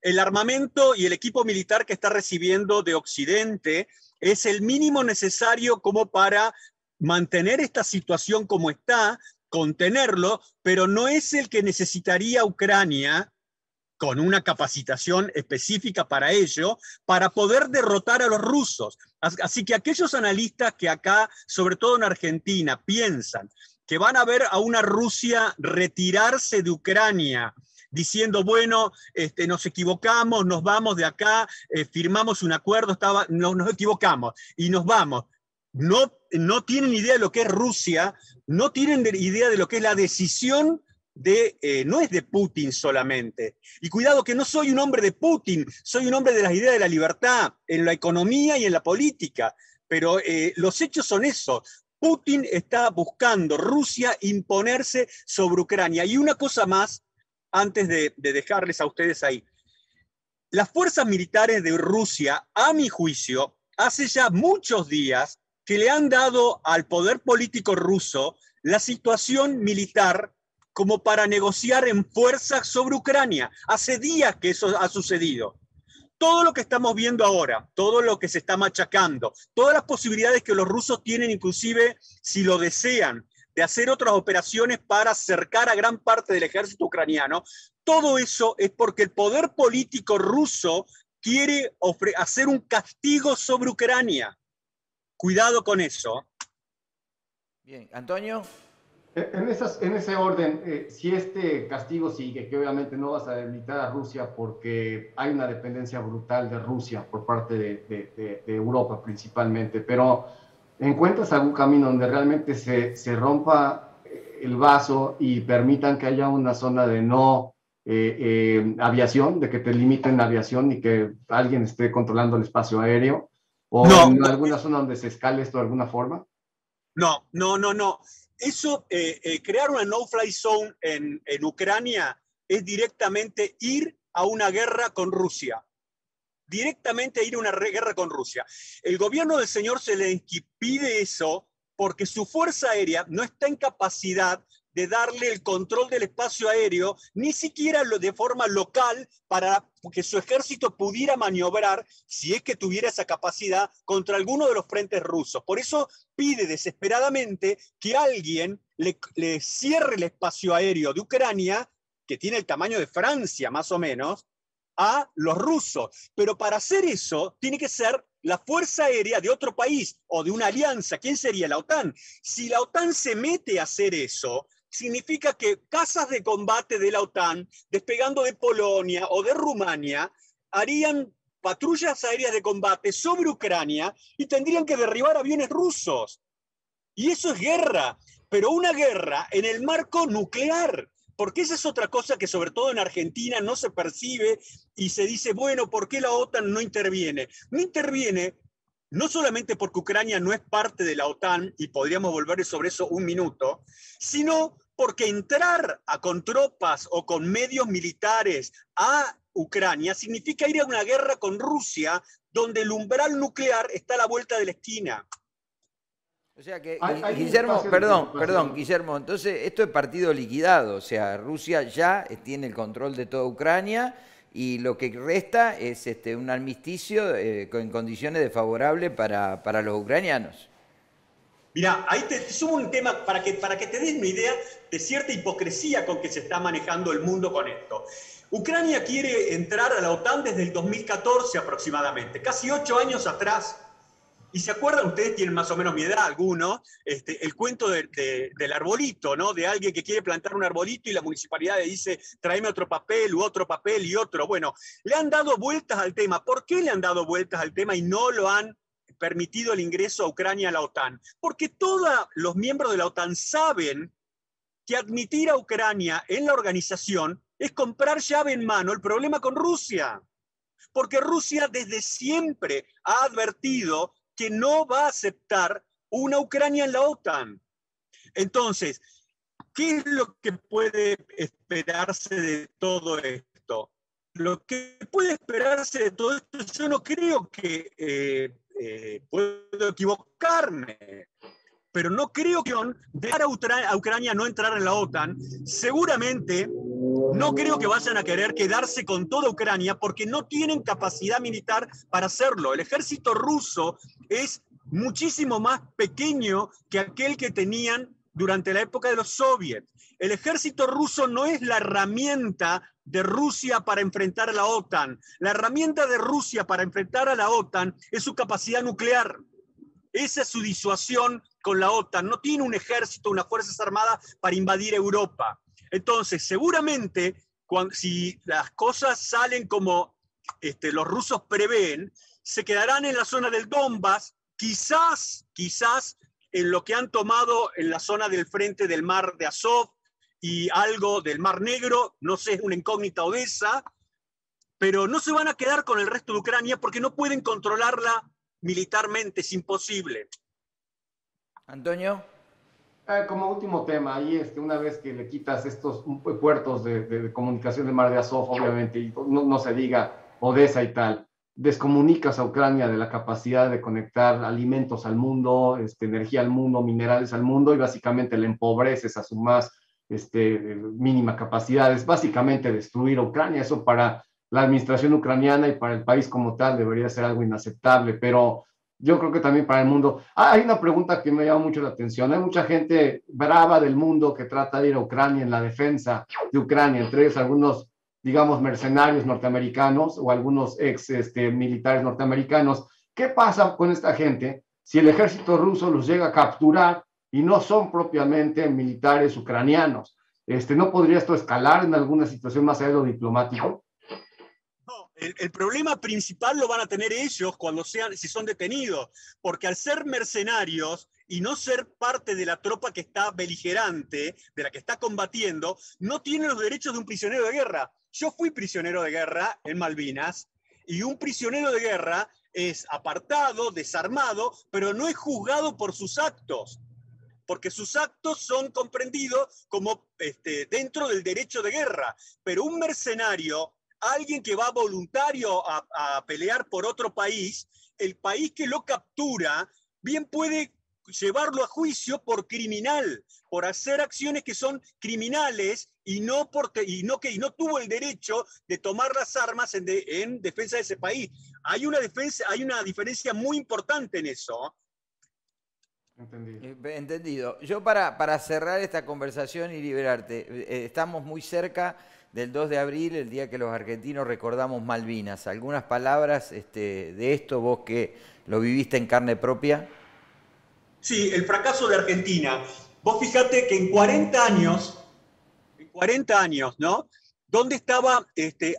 El armamento y el equipo militar que está recibiendo de Occidente es el mínimo necesario como para mantener esta situación como está, contenerlo, pero no es el que necesitaría Ucrania, con una capacitación específica para ello, para poder derrotar a los rusos. Así que aquellos analistas que acá, sobre todo en Argentina, piensan que van a ver a una Rusia retirarse de Ucrania, diciendo, bueno, nos equivocamos, nos vamos de acá, firmamos un acuerdo, nos equivocamos y nos vamos. No tienen idea de lo que es Rusia, no tienen idea de lo que es la decisión no es de Putin solamente. Y cuidado que no soy un hombre de Putin, soy un hombre de las ideas de la libertad, en la economía y en la política. Pero los hechos son esos. Putin está buscando Rusia imponerse sobre Ucrania. Y una cosa más, antes de dejarles a ustedes ahí. Las fuerzas militares de Rusia, a mi juicio, hace ya muchos días que le han dado al poder político ruso la situación militar como para negociar en fuerza sobre Ucrania. Hace días que eso ha sucedido. Todo lo que estamos viendo ahora, todo lo que se está machacando, todas las posibilidades que los rusos tienen, inclusive si lo desean, de hacer otras operaciones para cercar a gran parte del ejército ucraniano, todo eso es porque el poder político ruso quiere hacer un castigo sobre Ucrania. Cuidado con eso. Bien, Antonio. En ese orden, si este castigo sigue, que obviamente no vas a debilitar a Rusia porque hay una dependencia brutal de Rusia por parte de Europa principalmente, pero ¿encuentras algún camino donde realmente se rompa el vaso y permitan que haya una zona de no aviación, de que te limiten la aviación y que alguien esté controlando el espacio aéreo? ¿O en alguna zona donde se escale esto de alguna forma? No. Eso, crear una no-fly zone en Ucrania es directamente ir a una guerra con Rusia. Directamente ir a una guerra con Rusia. El gobierno del señor Zelensky pide eso porque su fuerza aérea no está en capacidad de darle el control del espacio aéreo, ni siquiera de forma local, para que su ejército pudiera maniobrar, si es que tuviera esa capacidad, contra alguno de los frentes rusos. Por eso pide desesperadamente que alguien le cierre el espacio aéreo de Ucrania, que tiene el tamaño de Francia más o menos, a los rusos. Pero para hacer eso tiene que ser la fuerza aérea de otro país o de una alianza. ¿Quién sería? La OTAN. Si la OTAN se mete a hacer eso, significa que casas de combate de la OTAN, despegando de Polonia o de Rumania, harían patrullas aéreas de combate sobre Ucrania y tendrían que derribar aviones rusos. Y eso es guerra, pero una guerra en el marco nuclear. Porque esa es otra cosa que sobre todo en Argentina no se percibe y se dice, bueno, ¿por qué la OTAN no interviene? No interviene no solamente porque Ucrania no es parte de la OTAN, y podríamos volver sobre eso un minuto, sino porque entrar con tropas o con medios militares a Ucrania significa ir a una guerra con Rusia, donde el umbral nuclear está a la vuelta de la esquina. O sea que, Guillermo, perdón, Guillermo, entonces esto es partido liquidado, o sea, Rusia ya tiene el control de toda Ucrania y lo que resta es un armisticio en condiciones desfavorables para los ucranianos. Mirá, ahí te sumo un tema para que te des una idea de cierta hipocresía con que se está manejando el mundo con esto. Ucrania quiere entrar a la OTAN desde el 2014 aproximadamente, casi 8 años atrás. Y se acuerdan, ustedes tienen más o menos mi edad, algunos, el cuento del arbolito, ¿no? De alguien que quiere plantar un arbolito y la municipalidad le dice, tráeme otro papel y otro. Bueno, le han dado vueltas al tema. ¿Por qué le han dado vueltas al tema y no lo han permitido el ingreso a Ucrania a la OTAN? Porque todos los miembros de la OTAN saben que admitir a Ucrania en la organización es comprar llave en mano el problema con Rusia. porque Rusia desde siempre ha advertido que no va a aceptar una Ucrania en la OTAN. Entonces, ¿qué es lo que puede esperarse de todo esto? Lo que puede esperarse de todo esto, yo no creo que puedo equivocarme, pero no creo que dejar a Ucrania no entrar en la OTAN. Seguramente no creo que vayan a querer quedarse con toda Ucrania porque no tienen capacidad militar para hacerlo. El ejército ruso es muchísimo más pequeño que aquel que tenían durante la época de los soviets. El ejército ruso no es la herramienta de Rusia para enfrentar a la OTAN. La herramienta de Rusia para enfrentar a la OTAN es su capacidad nuclear. Esa es su disuasión con la OTAN. No tiene un ejército, unas fuerzas armadas para invadir Europa. Entonces, seguramente, si las cosas salen como los rusos prevén, se quedarán en la zona del Donbass, quizás en lo que han tomado en la zona del frente del mar de Azov y algo del Mar Negro, no sé, es una incógnita Odessa, pero no se van a quedar con el resto de Ucrania porque no pueden controlarla militarmente, es imposible. Antonio. Como último tema, ahí una vez que le quitas estos puertos de comunicación del Mar de Azov, obviamente, y no se diga Odessa y tal, descomunicas a Ucrania de la capacidad de conectar alimentos al mundo, energía al mundo, minerales al mundo, y básicamente le empobreces a su más mínima capacidad. Es básicamente destruir a Ucrania. Eso para la administración ucraniana y para el país como tal debería ser algo inaceptable, pero yo creo que también para el mundo. Hay una pregunta que me llama mucho la atención. Hay mucha gente brava del mundo que trata de ir a Ucrania en la defensa de Ucrania, entre ellos algunos, digamos, mercenarios norteamericanos o algunos ex militares norteamericanos. ¿Qué pasa con esta gente si el ejército ruso los llega a capturar y no son propiamente militares ucranianos? ¿No podría esto escalar en alguna situación más allá de lo diplomático? No, el problema principal lo van a tener ellos si son detenidos, porque al ser mercenarios y no ser parte de la tropa que está beligerante, de la que está combatiendo, no tienen los derechos de un prisionero de guerra. Yo fui prisionero de guerra en Malvinas, y un prisionero de guerra es apartado, desarmado, pero no es juzgado por sus actos, porque sus actos son comprendidos como dentro del derecho de guerra. Pero un mercenario, alguien que va voluntario a pelear por otro país, el país que lo captura bien puede llevarlo a juicio por criminal, por hacer acciones que son criminales y no tuvo el derecho de tomar las armas en defensa de ese país. Hay una diferencia muy importante en eso. Entendido. Yo para cerrar esta conversación y liberarte, estamos muy cerca del 2 de abril, el día que los argentinos recordamos Malvinas. ¿Algunas palabras de esto, vos que lo viviste en carne propia? Sí, el fracaso de Argentina. Vos fíjate que en 40 años, ¿no? ¿Dónde estaba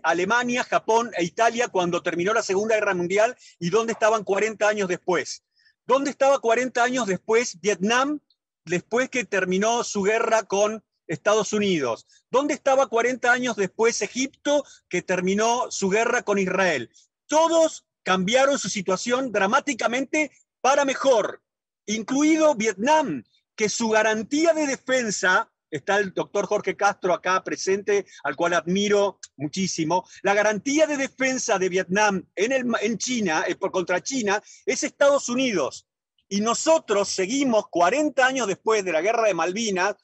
Alemania, Japón e Italia cuando terminó la Segunda Guerra Mundial y dónde estaban 40 años después? ¿Dónde estaba 40 años después Vietnam, después que terminó su guerra con Estados Unidos? ¿Dónde estaba 40 años después Egipto, que terminó su guerra con Israel? Todos cambiaron su situación dramáticamente para mejor, incluido Vietnam, que su garantía de defensa, está el doctor Jorge Castro acá presente, al cual admiro muchísimo, la garantía de defensa de Vietnam en China, contra China, es Estados Unidos. Y nosotros seguimos 40 años después de la guerra de Malvinas,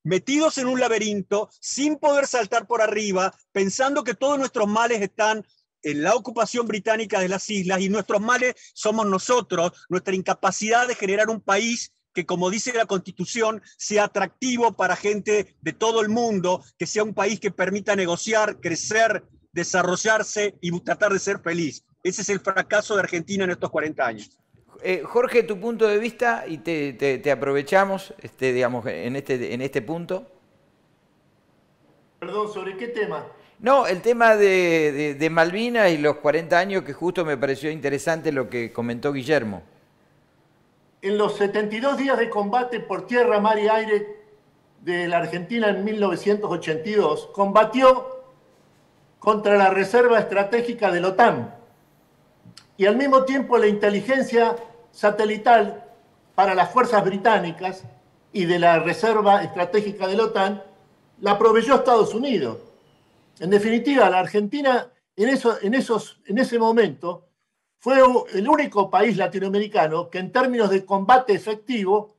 metidos en un laberinto, sin poder saltar por arriba, pensando que todos nuestros males están en la ocupación británica de las islas y nuestros males somos nosotros, nuestra incapacidad de generar un país que, como dice la Constitución, sea atractivo para gente de todo el mundo, que sea un país que permita negociar, crecer, desarrollarse y tratar de ser feliz. Ese es el fracaso de Argentina en estos 40 años. Jorge, tu punto de vista, y te aprovechamos digamos, en este punto. Perdón, ¿sobre qué tema? No, el tema de Malvinas y los 40 años, que justo me pareció interesante lo que comentó Guillermo. En los 72 días de combate por tierra, mar y aire de la Argentina en 1982, combatió contra la reserva estratégica de la OTAN. Y al mismo tiempo la inteligencia satelital para las fuerzas británicas y de la reserva estratégica de la OTAN la proveyó Estados Unidos. En definitiva, la Argentina en ese momento fue el único país latinoamericano que en términos de combate efectivo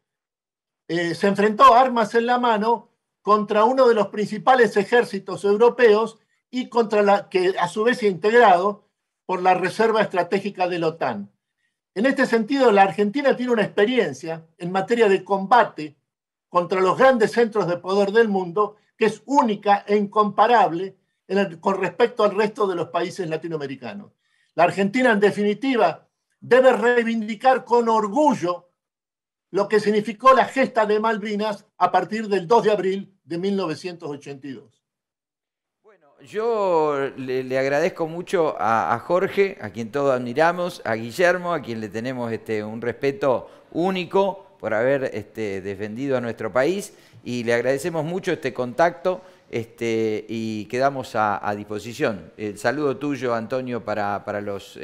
se enfrentó armas en la mano contra uno de los principales ejércitos europeos y contra que a su vez integrado por la reserva estratégica de la OTAN. En este sentido, la Argentina tiene una experiencia en materia de combate contra los grandes centros de poder del mundo que es única e incomparable con respecto al resto de los países latinoamericanos. La Argentina, en definitiva, debe reivindicar con orgullo lo que significó la gesta de Malvinas a partir del 2 de abril de 1982. Bueno, yo le agradezco mucho a Jorge, a quien todos admiramos, a Guillermo, a quien le tenemos un respeto único por haber defendido a nuestro país, y le agradecemos mucho este contacto y quedamos a disposición. El saludo tuyo, Antonio, para los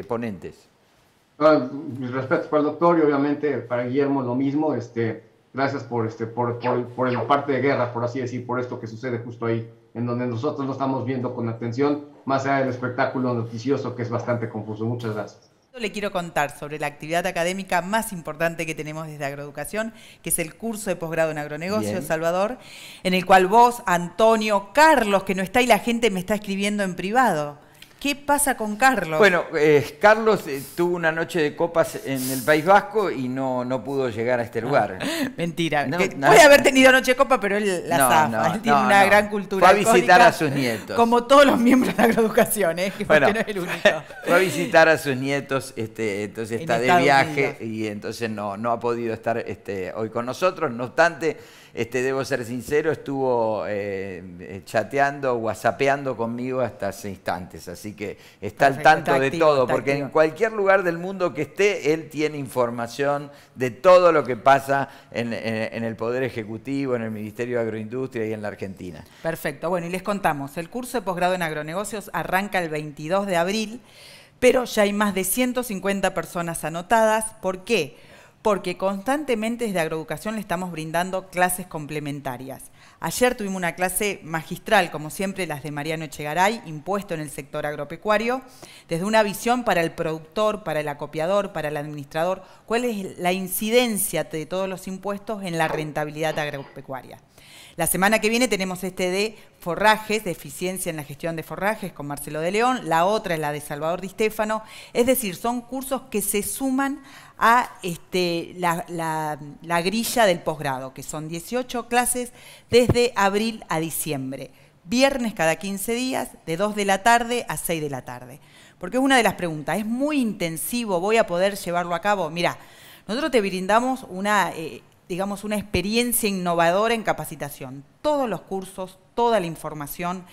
ponentes. Mis respetos para el doctor y obviamente para Guillermo lo mismo. Gracias por el parte de guerra, por así decir, por esto que sucede justo ahí, en donde nosotros lo estamos viendo con atención, más allá del espectáculo noticioso que es bastante confuso. Muchas gracias. Le quiero contar sobre la actividad académica más importante que tenemos desde Agroeducación, que es el curso de posgrado en agronegocio, Bien. Salvador, en el cual vos, Antonio, Carlos, que no está y la gente me está escribiendo en privado. ¿Qué pasa con Carlos? Bueno, Carlos tuvo una noche de copas en el País Vasco y no pudo llegar a este lugar. Mentira. Puede haber tenido noche de copa, pero él la zafa. Él tiene una gran cultura. Fue a visitar a sus nietos. Como todos los miembros de Agroeducación, que bueno, no es el único. Fue a visitar a sus nietos, entonces está de viaje y entonces no ha podido estar hoy con nosotros. No obstante, debo ser sincero, estuvo chateando, whatsappeando conmigo hasta hace instantes, así que está al tanto de todo, porque en cualquier lugar del mundo que esté, él tiene información de todo lo que pasa en el Poder Ejecutivo, en el Ministerio de Agroindustria y en la Argentina. Perfecto, bueno, y les contamos, el curso de posgrado en agronegocios arranca el 22 de abril, pero ya hay más de 150 personas anotadas. ¿Por qué? Porque constantemente desde Agroeducación le estamos brindando clases complementarias. Ayer tuvimos una clase magistral, como siempre, las de Mariano Echegaray, impuesto en el sector agropecuario, desde una visión para el productor, para el acopiador, para el administrador, cuál es la incidencia de todos los impuestos en la rentabilidad agropecuaria. La semana que viene tenemos de forrajes, de eficiencia en la gestión de forrajes con Marcelo de León, la otra es la de Salvador Di Stéfano, es decir, son cursos que se suman a la grilla del posgrado, que son 18 clases desde abril a diciembre, viernes cada 15 días, de 2 de la tarde a 6 de la tarde. Porque es una de las preguntas, ¿es muy intensivo? ¿Voy a poder llevarlo a cabo? Mirá, nosotros te brindamos una experiencia innovadora en capacitación. Todos los cursos, toda la información,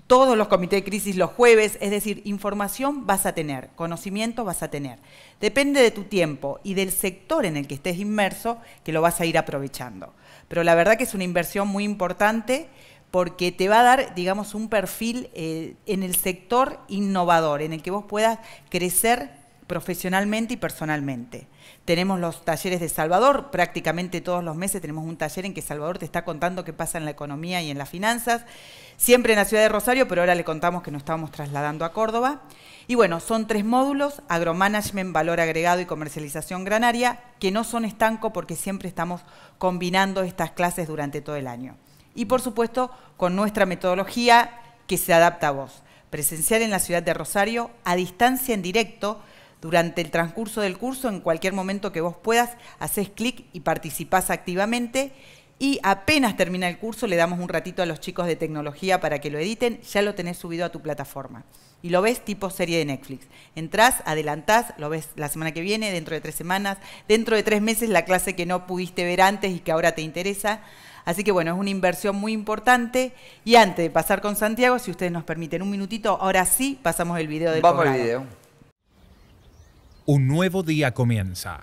todos los comités de crisis los jueves, es decir, información vas a tener, conocimiento vas a tener. Depende de tu tiempo y del sector en el que estés inmerso que lo vas a ir aprovechando. Pero la verdad que es una inversión muy importante porque te va a dar, digamos, un perfil en el sector innovador, en el que vos puedas crecer profesionalmente y personalmente. Tenemos los talleres de Salvador, prácticamente todos los meses tenemos un taller en que Salvador te está contando qué pasa en la economía y en las finanzas, siempre en la ciudad de Rosario, pero ahora le contamos que nos estábamos trasladando a Córdoba. Y bueno, son 3 módulos, agromanagement, valor agregado y comercialización granaria, que no son estancos porque siempre estamos combinando estas clases durante todo el año. Y por supuesto, con nuestra metodología que se adapta a vos. Presencial en la ciudad de Rosario, a distancia en directo, durante el transcurso del curso, en cualquier momento que vos puedas, haces clic y participás activamente. Y apenas termina el curso, le damos un ratito a los chicos de tecnología para que lo editen, ya lo tenés subido a tu plataforma. Y lo ves tipo serie de Netflix. Entrás, adelantás, lo ves la semana que viene, dentro de 3 semanas, dentro de 3 meses la clase que no pudiste ver antes y que ahora te interesa. Así que bueno, es una inversión muy importante. Y antes de pasar con Santiago, si ustedes nos permiten un minutito, ahora sí pasamos el video del posgrado. Vamos al video. Un nuevo día comienza.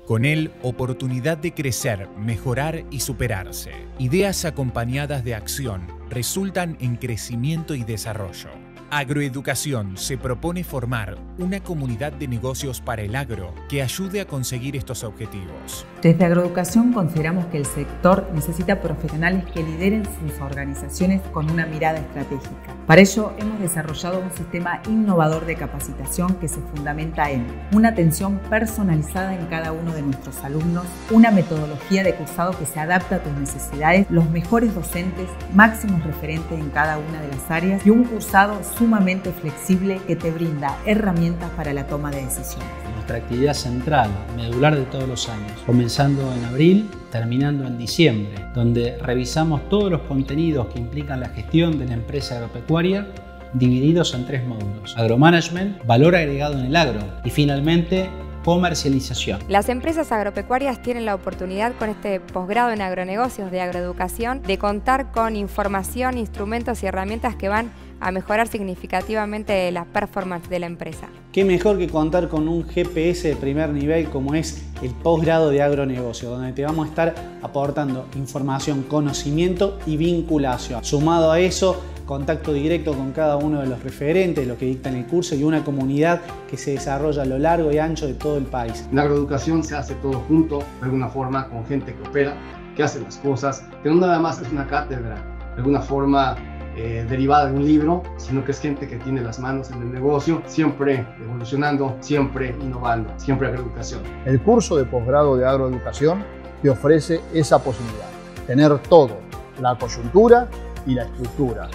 Con él, oportunidad de crecer, mejorar y superarse. Ideas acompañadas de acción resultan en crecimiento y desarrollo. Agroeducación se propone formar una comunidad de negocios para el agro que ayude a conseguir estos objetivos. Desde Agroeducación consideramos que el sector necesita profesionales que lideren sus organizaciones con una mirada estratégica. Para ello, hemos desarrollado un sistema innovador de capacitación que se fundamenta en una atención personalizada en cada uno de nuestros alumnos, una metodología de cursado que se adapta a tus necesidades, los mejores docentes, máximos referentes en cada una de las áreas y un cursado sumamente flexible que te brinda herramientas para la toma de decisiones. Nuestra actividad central, medular de todos los años, comenzando en abril, terminando en diciembre, donde revisamos todos los contenidos que implican la gestión de la empresa agropecuaria, divididos en 3 módulos: agromanagement, valor agregado en el agro y finalmente comercialización. Las empresas agropecuarias tienen la oportunidad con este posgrado en agronegocios de agroeducación de contar con información, instrumentos y herramientas que van a mejorar significativamente la performance de la empresa. Qué mejor que contar con un GPS de primer nivel como es el posgrado de agronegocios, donde te vamos a estar aportando información, conocimiento y vinculación. Sumado a eso, contacto directo con cada uno de los referentes, los que dictan el curso, y una comunidad que se desarrolla a lo largo y ancho de todo el país. En agroeducación se hace todo junto, de alguna forma, con gente que opera, que hace las cosas, que no nada más es una cátedra, de alguna forma derivada de un libro, sino que es gente que tiene las manos en el negocio, siempre evolucionando, siempre innovando, siempre agroeducación. El curso de posgrado de agroeducación te ofrece esa posibilidad, tener todo, la coyuntura y la estructura,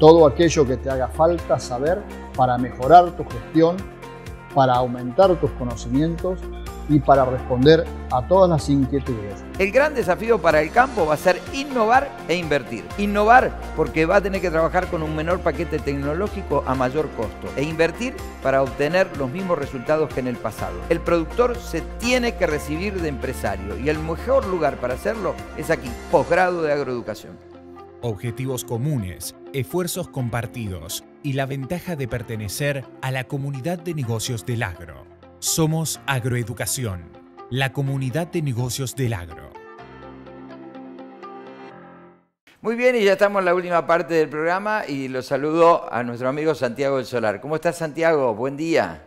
todo aquello que te haga falta saber para mejorar tu gestión, para aumentar tus conocimientos y para responder a todas las inquietudes. El gran desafío para el campo va a ser innovar e invertir. Innovar porque va a tener que trabajar con un menor paquete tecnológico a mayor costo. E invertir para obtener los mismos resultados que en el pasado. El productor se tiene que recibir de empresario y el mejor lugar para hacerlo es aquí, posgrado de agroeducación. Objetivos comunes, esfuerzos compartidos y la ventaja de pertenecer a la comunidad de negocios del agro. Somos Agroeducación, la comunidad de negocios del agro. Muy bien, y ya estamos en la última parte del programa y los saludo a nuestro amigo Santiago del Solar. ¿Cómo estás, Santiago? Buen día.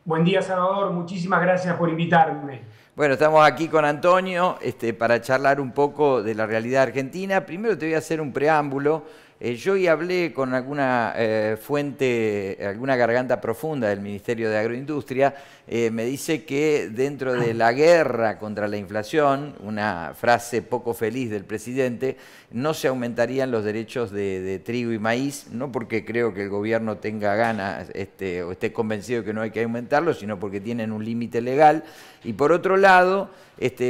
Buen día, Salvador. Muchísimas gracias por invitarme. Bueno, estamos aquí con Antonio para charlar un poco de la realidad argentina. Primero te voy a hacer un preámbulo. Yo hoy hablé con alguna fuente, alguna garganta profunda del Ministerio de Agroindustria. Me dice que dentro de la guerra contra la inflación, una frase poco feliz del presidente, no se aumentarían los derechos de trigo y maíz, no porque creo que el gobierno tenga ganas o esté convencido de que no hay que aumentarlos, sino porque tienen un límite legal. Y por otro lado,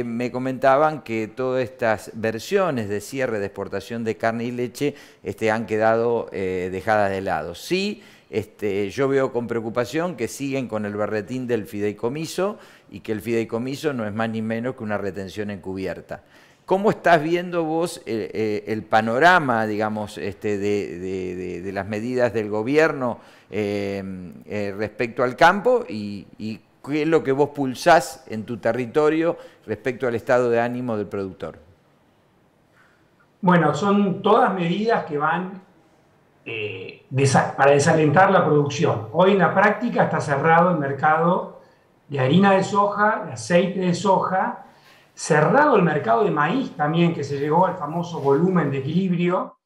me comentaban que todas estas versiones de cierre de exportación de carne y leche han quedado dejadas de lado. Sí, yo veo con preocupación que siguen con el berretín del fideicomiso y que el fideicomiso no es más ni menos que una retención encubierta. ¿Cómo estás viendo vos el panorama, digamos, de las medidas del gobierno respecto al campo y qué es lo que vos pulsás en tu territorio respecto al estado de ánimo del productor? Bueno, son todas medidas que van para desalentar la producción. Hoy en la práctica está cerrado el mercado de harina de soja, de aceite de soja, cerrado el mercado de maíz también, que se llegó al famoso volumen de equilibrio,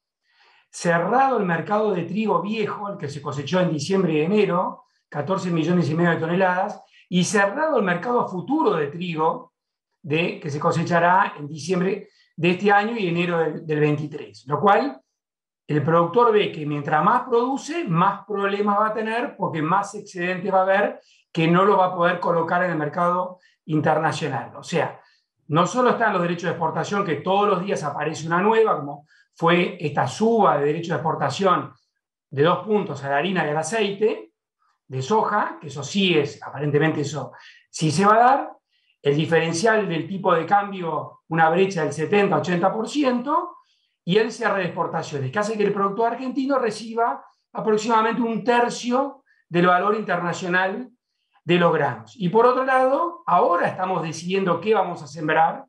cerrado el mercado de trigo viejo, el que se cosechó en diciembre y enero, 14,5 millones de toneladas, y cerrado el mercado futuro de trigo, que se cosechará en diciembre de este año y enero del 23. Lo cual, el productor ve que mientras más produce, más problemas va a tener, porque más excedente va a haber que no lo va a poder colocar en el mercado internacional. O sea, no solo están los derechos de exportación, que todos los días aparece una nueva, como fue esta suba de derechos de exportación de 2 puntos a la harina y al aceite de soja, que eso sí es, aparentemente eso sí se va a dar, el diferencial del tipo de cambio, una brecha del 70-80%, y el cierre de exportaciones, que hace que el productor argentino reciba aproximadamente 1/3 del valor internacional de los granos. Y por otro lado, ahora estamos decidiendo qué vamos a sembrar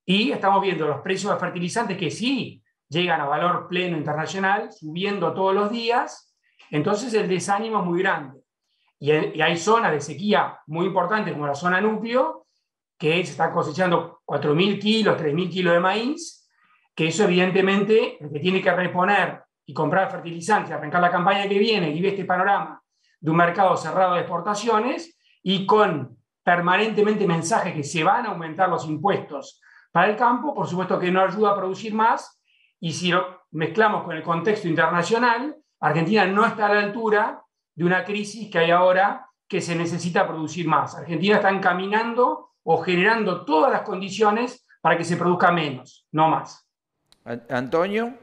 y estamos viendo los precios de fertilizantes que sí llegan a valor pleno internacional, subiendo todos los días, entonces el desánimo es muy grande. Y hay zonas de sequía muy importantes, como la zona núcleo, que se está cosechando 4.000 kilos, 3.000 kilos de maíz, que eso evidentemente el que tiene que reponer y comprar fertilizantes, arrancar la campaña que viene y ve este panorama de un mercado cerrado de exportaciones y con permanentemente mensajes que se van a aumentar los impuestos para el campo, por supuesto que no ayuda a producir más, y si lo mezclamos con el contexto internacional, Argentina no está a la altura de una crisis que hay ahora que se necesita producir más. Argentina está encaminando o generando todas las condiciones para que se produzca menos, no más. Antonio.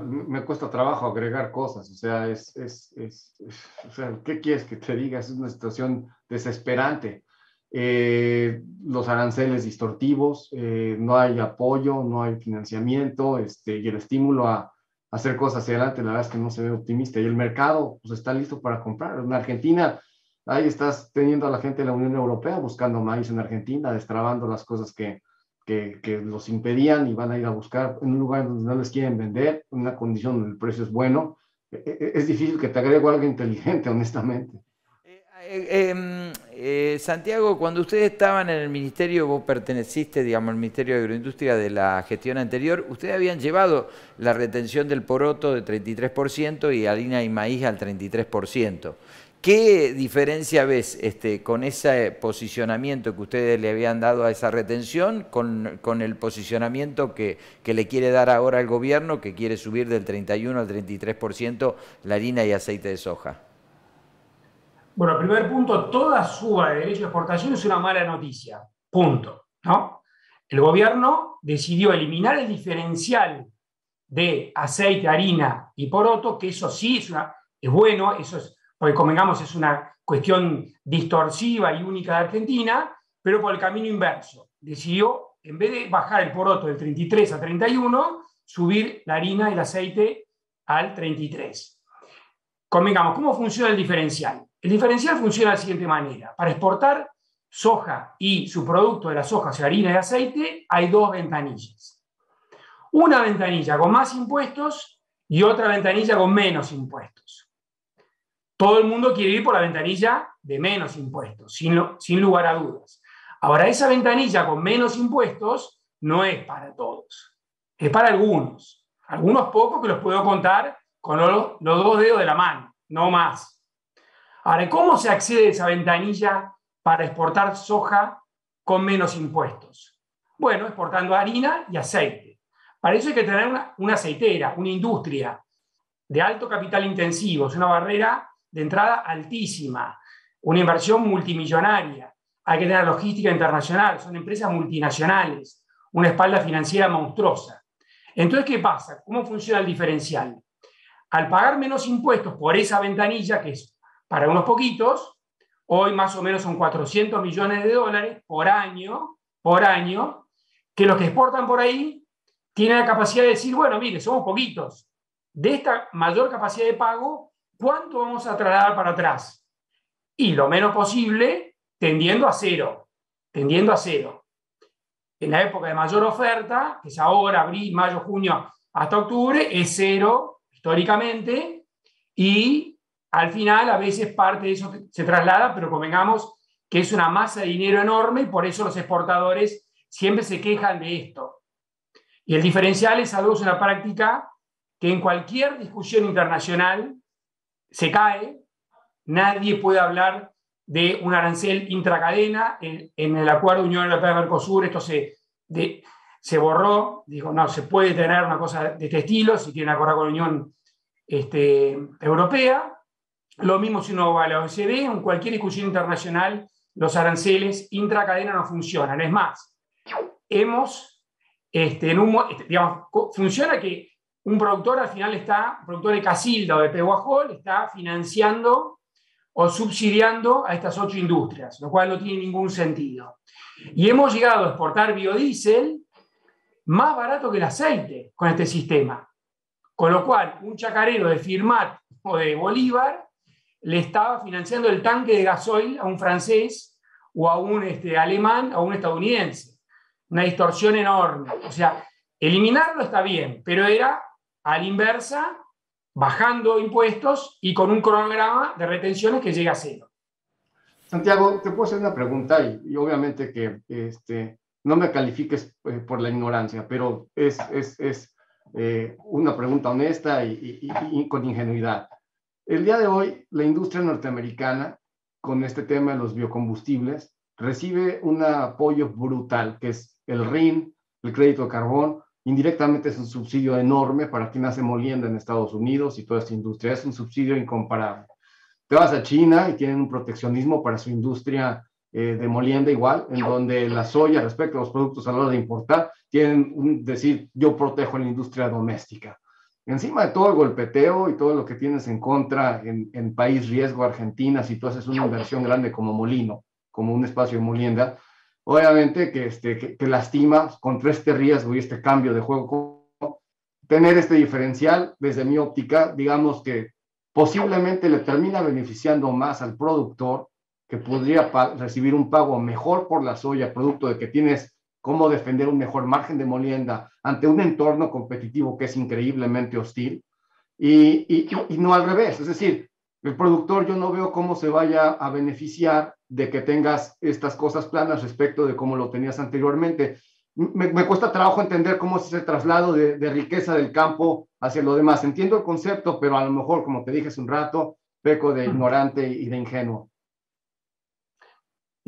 Me cuesta trabajo agregar cosas, o sea, o sea, ¿qué quieres que te diga? Es una situación desesperante. Los aranceles distortivos, no hay apoyo, no hay financiamiento, y el estímulo a hacer cosas hacia adelante, la verdad es que no se ve optimista. Y el mercado pues, está listo para comprar. En Argentina, ahí estás teniendo a la gente de la Unión Europea buscando maíz en Argentina, destrabando las cosas que los impedían y van a ir a buscar en un lugar donde no les quieren vender, en una condición donde el precio es bueno. Es difícil que te agregue algo inteligente, honestamente. Santiago, cuando ustedes estaban en el ministerio, vos perteneciste, digamos, al Ministerio de Agroindustria de la gestión anterior, ustedes habían llevado la retención del poroto de 33% y harina y maíz al 33%. ¿Qué diferencia ves con ese posicionamiento que ustedes le habían dado a esa retención con el posicionamiento que le quiere dar ahora el gobierno, que quiere subir del 31 al 33% la harina y aceite de soja? Bueno, primer punto, toda suba de derecho de exportación es una mala noticia, punto, ¿no? El gobierno decidió eliminar el diferencial de aceite, harina y poroto, que eso sí es bueno, eso es, porque convengamos, es una cuestión distorsiva y única de Argentina, pero por el camino inverso. Decidió, en vez de bajar el poroto del 33 a 31, subir la harina y el aceite al 33. Convengamos, ¿cómo funciona el diferencial? El diferencial funciona de la siguiente manera. Para exportar soja y su producto de la soja, o sea, harina y aceite, hay dos ventanillas. Una ventanilla con más impuestos y otra ventanilla con menos impuestos. Todo el mundo quiere ir por la ventanilla de menos impuestos, sin lugar a dudas. Ahora, esa ventanilla con menos impuestos no es para todos. Es para algunos. Algunos pocos que los puedo contar con los dos dedos de la mano, no más. Ahora, ¿cómo se accede a esa ventanilla para exportar soja con menos impuestos? Bueno, exportando harina y aceite. Para eso hay que tener una aceitera, una industria de alto capital intensivo, es una barrera de entrada altísima, una inversión multimillonaria, hay que tener logística internacional, son empresas multinacionales, una espalda financiera monstruosa. Entonces, ¿qué pasa? ¿Cómo funciona el diferencial? Al pagar menos impuestos por esa ventanilla, que es para unos poquitos, hoy más o menos son 400 millones de dólares por año, que los que exportan por ahí tienen la capacidad de decir, bueno, mire, somos poquitos. De esta mayor capacidad de pago, ¿cuánto vamos a trasladar para atrás? Y lo menos posible, tendiendo a cero. En la época de mayor oferta, que es ahora, abril, mayo, junio, hasta octubre, es cero, históricamente, y al final, a veces parte de eso se traslada, pero convengamos que es una masa de dinero enorme y por eso los exportadores siempre se quejan de esto. Y el diferencial es algo, es una práctica que en cualquier discusión internacional se cae. Nadie puede hablar de un arancel intracadena. En el acuerdo Unión Europea-Mercosur esto se borró. Dijo, no, se puede tener una cosa de este estilo si quieren acordar con la Unión Europea. Lo mismo si uno va a la OECD, en cualquier discusión internacional, los aranceles intracadena no funcionan. Es más, funciona que un productor al final un productor de Casilda o de Pehuajol, está financiando o subsidiando a estas 8 industrias, lo cual no tiene ningún sentido. Y hemos llegado a exportar biodiesel más barato que el aceite con este sistema. Con lo cual, un chacarero de Firmat o de Bolívar le estaba financiando el tanque de gasoil a un francés o a un alemán, a un estadounidense. Una distorsión enorme. O sea, eliminarlo está bien, pero era a la inversa, bajando impuestos y con un cronograma de retenciones que llega a cero. Santiago, te puedo hacer una pregunta y obviamente que no me califiques por la ignorancia, pero es una pregunta honesta y con ingenuidad. El día de hoy, la industria norteamericana, con este tema de los biocombustibles, recibe un apoyo brutal, que es el RIN, el crédito de carbón. Indirectamente es un subsidio enorme para quien hace molienda en Estados Unidos y toda esta industria. Es un subsidio incomparable. Te vas a China y tienen un proteccionismo para su industria de molienda igual, en donde la soya respecto a los productos a la hora de importar, tienen decir, yo protejo la industria doméstica. Encima de todo el golpeteo y todo lo que tienes en contra en país riesgo, Argentina, si tú haces una inversión grande como molino, como un espacio de molienda, obviamente que lastima contra este riesgo y este cambio de juego. Tener este diferencial, desde mi óptica, digamos que posiblemente le termina beneficiando más al productor, que podría recibir un pago mejor por la soya, producto de que tienes cómo defender un mejor margen de molienda ante un entorno competitivo que es increíblemente hostil, y no al revés. Es decir, el productor, yo no veo cómo se vaya a beneficiar de que tengas estas cosas planas respecto de cómo lo tenías anteriormente. Me cuesta trabajo entender cómo es ese traslado de riqueza del campo hacia lo demás. Entiendo el concepto, pero a lo mejor, como te dije hace un rato, peco de ignorante y de ingenuo.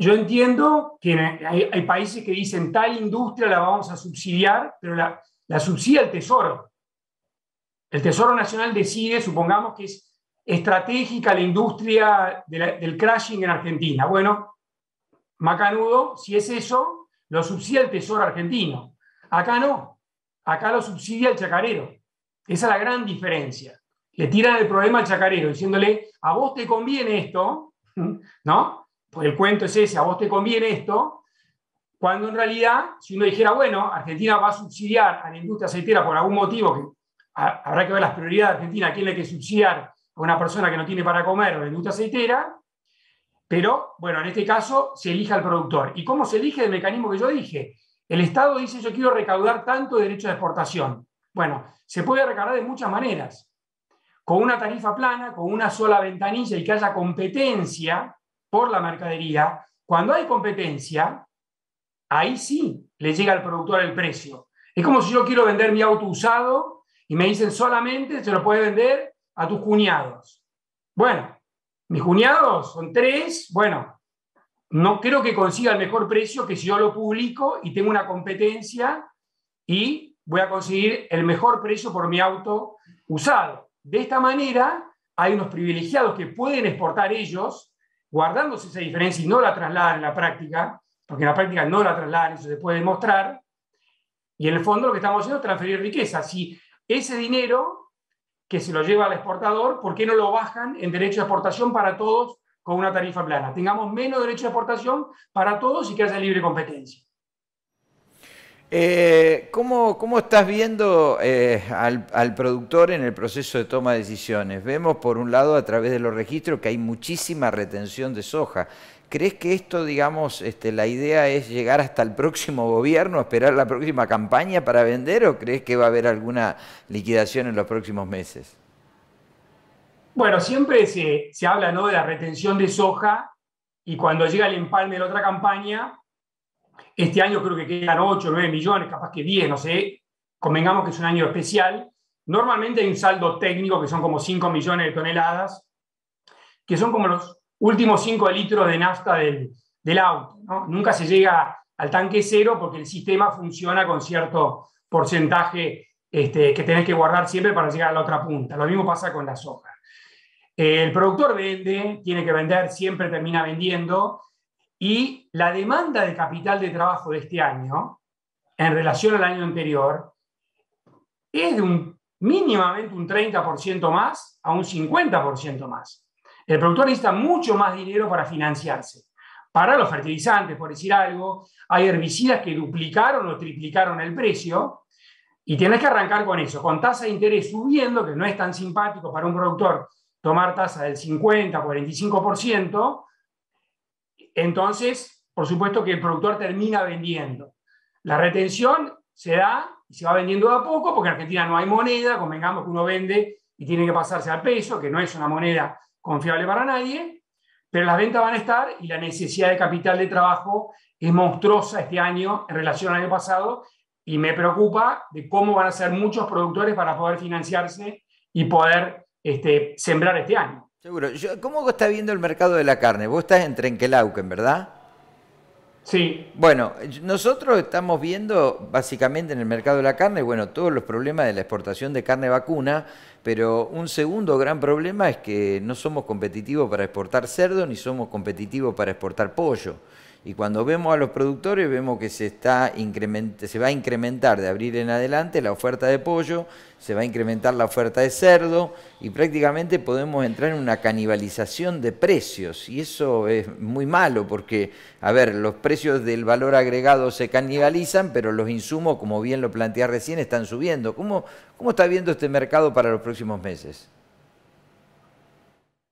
Yo entiendo que hay países que dicen tal industria la vamos a subsidiar, pero la subsidia el Tesoro. El Tesoro Nacional decide, supongamos que es estratégica la industria del crashing en Argentina. Bueno, macanudo, si es eso, lo subsidia el Tesoro argentino. Acá no, acá lo subsidia el chacarero. Esa es la gran diferencia. Le tiran el problema al chacarero diciéndole, a vos te conviene esto, ¿no? Pues el cuento es ese, a vos te conviene esto, cuando en realidad, si uno dijera, bueno, Argentina va a subsidiar a la industria aceitera por algún motivo, que habrá que ver las prioridades de Argentina, a quién le hay que subsidiar a una persona que no tiene para comer o la industria aceitera, pero, bueno, en este caso se elige al productor. ¿Y cómo se elige? El mecanismo que yo dije. El Estado dice, yo quiero recaudar tanto de derecho de exportación. Bueno, se puede recaudar de muchas maneras. Con una tarifa plana, con una sola ventanilla y que haya competencia por la mercadería. Cuando hay competencia, ahí sí le llega al productor el precio. Es como si yo quiero vender mi auto usado y me dicen solamente se lo puedes vender a tus cuñados. Bueno, mis cuñados son 3, bueno, no creo que consiga el mejor precio que si yo lo publico y tengo una competencia y voy a conseguir el mejor precio por mi auto usado. De esta manera hay unos privilegiados que pueden exportar ellos, guardándose esa diferencia y no la trasladan en la práctica, porque en la práctica no la trasladan, eso se puede demostrar, y en el fondo lo que estamos haciendo es transferir riqueza. Si ese dinero que se lo lleva al exportador, ¿por qué no lo bajan en derecho de exportación para todos con una tarifa plana? Tengamos menos derecho de exportación para todos y que haya libre competencia. ¿Cómo estás viendo al productor en el proceso de toma de decisiones? Vemos, por un lado, a través de los registros, que hay muchísima retención de soja. ¿Crees que esto, digamos, la idea es llegar hasta el próximo gobierno, esperar la próxima campaña para vender, o crees que va a haber alguna liquidación en los próximos meses? Bueno, siempre se habla, ¿no?, de la retención de soja, y cuando llega el empalme de la otra campaña, este año creo que quedan 8 o 9 millones, capaz que 10, no sé, convengamos que es un año especial. Normalmente hay un saldo técnico que son como 5 millones de toneladas, que son como los últimos 5 litros de nafta del auto, ¿no? Nunca se llega al tanque cero porque el sistema funciona con cierto porcentaje que tenés que guardar siempre para llegar a la otra punta. Lo mismo pasa con la soja. El productor vende, tiene que vender, siempre termina vendiendo, y la demanda de capital de trabajo de este año, en relación al año anterior, es de mínimamente un 30% más a un 50% más. El productor necesita mucho más dinero para financiarse. Para los fertilizantes, por decir algo, hay herbicidas que duplicaron o triplicaron el precio, y tienes que arrancar con eso, con tasa de interés subiendo, que no es tan simpático para un productor tomar tasas del 50, 45%, entonces, por supuesto que el productor termina vendiendo. La retención se da y se va vendiendo de a poco, porque en Argentina no hay moneda, convengamos que uno vende y tiene que pasarse al peso, que no es una moneda confiable para nadie, pero las ventas van a estar y la necesidad de capital de trabajo es monstruosa este año en relación al año pasado, y me preocupa de cómo van a ser muchos productores para poder financiarse y poder sembrar este año. Seguro. ¿Cómo está viendo el mercado de la carne? Vos estás en Trenquelauquen, ¿verdad? Sí. Bueno, nosotros estamos viendo básicamente en el mercado de la carne, bueno, todos los problemas de la exportación de carne vacuna, pero un segundo gran problema es que no somos competitivos para exportar cerdo ni somos competitivos para exportar pollo. Y cuando vemos a los productores vemos que se va a incrementar de abril en adelante la oferta de pollo, se va a incrementar la oferta de cerdo y prácticamente podemos entrar en una canibalización de precios. Y eso es muy malo porque, a ver, los precios del valor agregado se canibalizan, pero los insumos, como bien lo planteé recién, están subiendo. ¿Cómo está viendo este mercado para los próximos meses?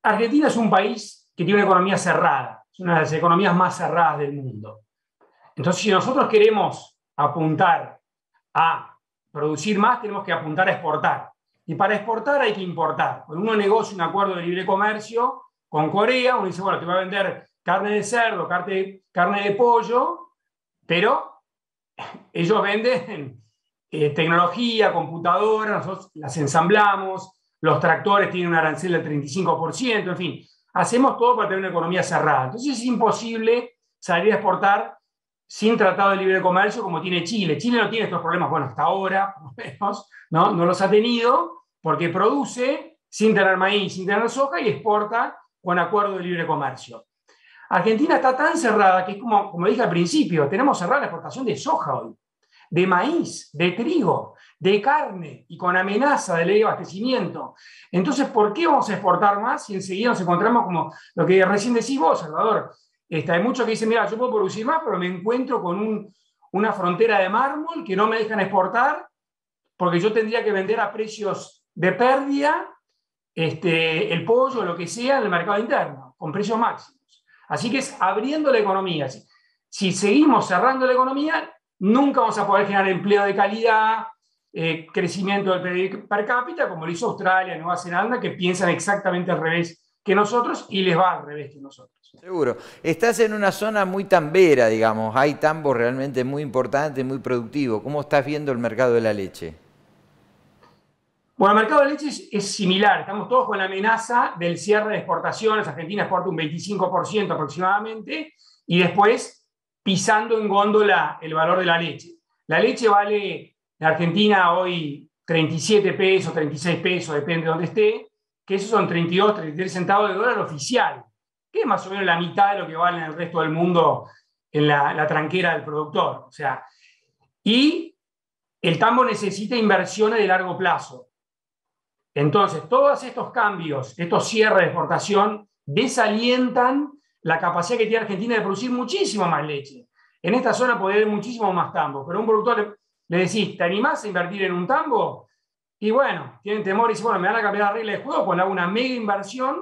Argentina es un país que tiene una economía cerrada. Es una de las economías más cerradas del mundo. Entonces, si nosotros queremos apuntar a producir más, tenemos que apuntar a exportar. Y para exportar hay que importar. Cuando uno negocia un acuerdo de libre comercio con Corea, uno dice, bueno, te voy a vender carne de cerdo, carne de pollo, pero ellos venden tecnología, computadoras, nosotros las ensamblamos, los tractores tienen un arancel del 35%, en fin. Hacemos todo para tener una economía cerrada. Entonces es imposible salir a exportar sin tratado de libre comercio como tiene Chile. Chile no tiene estos problemas, bueno, hasta ahora, por lo menos, no los ha tenido, porque produce sin tener maíz, sin tener soja y exporta con acuerdo de libre comercio. Argentina está tan cerrada que es como dije al principio, tenemos cerrada la exportación de soja hoy, de maíz, de trigo, de carne y con amenaza de ley de abastecimiento. Entonces, ¿por qué vamos a exportar más si enseguida nos encontramos como lo que recién decís vos, Salvador? Hay muchos que dicen, mira, yo puedo producir más, pero me encuentro con una frontera de mármol que no me dejan exportar porque yo tendría que vender a precios de pérdida el pollo o lo que sea en el mercado interno, con precios máximos. Así que es abriendo la economía. Si seguimos cerrando la economía, nunca vamos a poder generar empleo de calidad, crecimiento del PIB per cápita, como lo hizo Australia, Nueva Zelanda, que piensan exactamente al revés que nosotros y les va al revés que nosotros. Seguro. Estás en una zona muy tambera, digamos. Hay tambos realmente muy importantes, muy productivos. ¿Cómo estás viendo el mercado de la leche? Bueno, el mercado de leche es similar. Estamos todos con la amenaza del cierre de exportaciones. Argentina exporta un 25% aproximadamente y después pisando en góndola el valor de la leche. La leche vale en Argentina hoy 37 pesos, 36 pesos, depende de dónde esté, que esos son 32, 33 centavos de dólar oficial, que es más o menos la mitad de lo que vale en el resto del mundo en la tranquera del productor. O sea, y el tambo necesita inversiones de largo plazo. Entonces, todos estos cambios, estos cierres de exportación, desalientan la capacidad que tiene Argentina de producir muchísimo más leche. En esta zona puede haber muchísimo más tambo, pero a un productor le decís, ¿te animás a invertir en un tambo? Y bueno, tienen temor y dicen, bueno, me van a cambiar la regla de juego, pues hago una mega inversión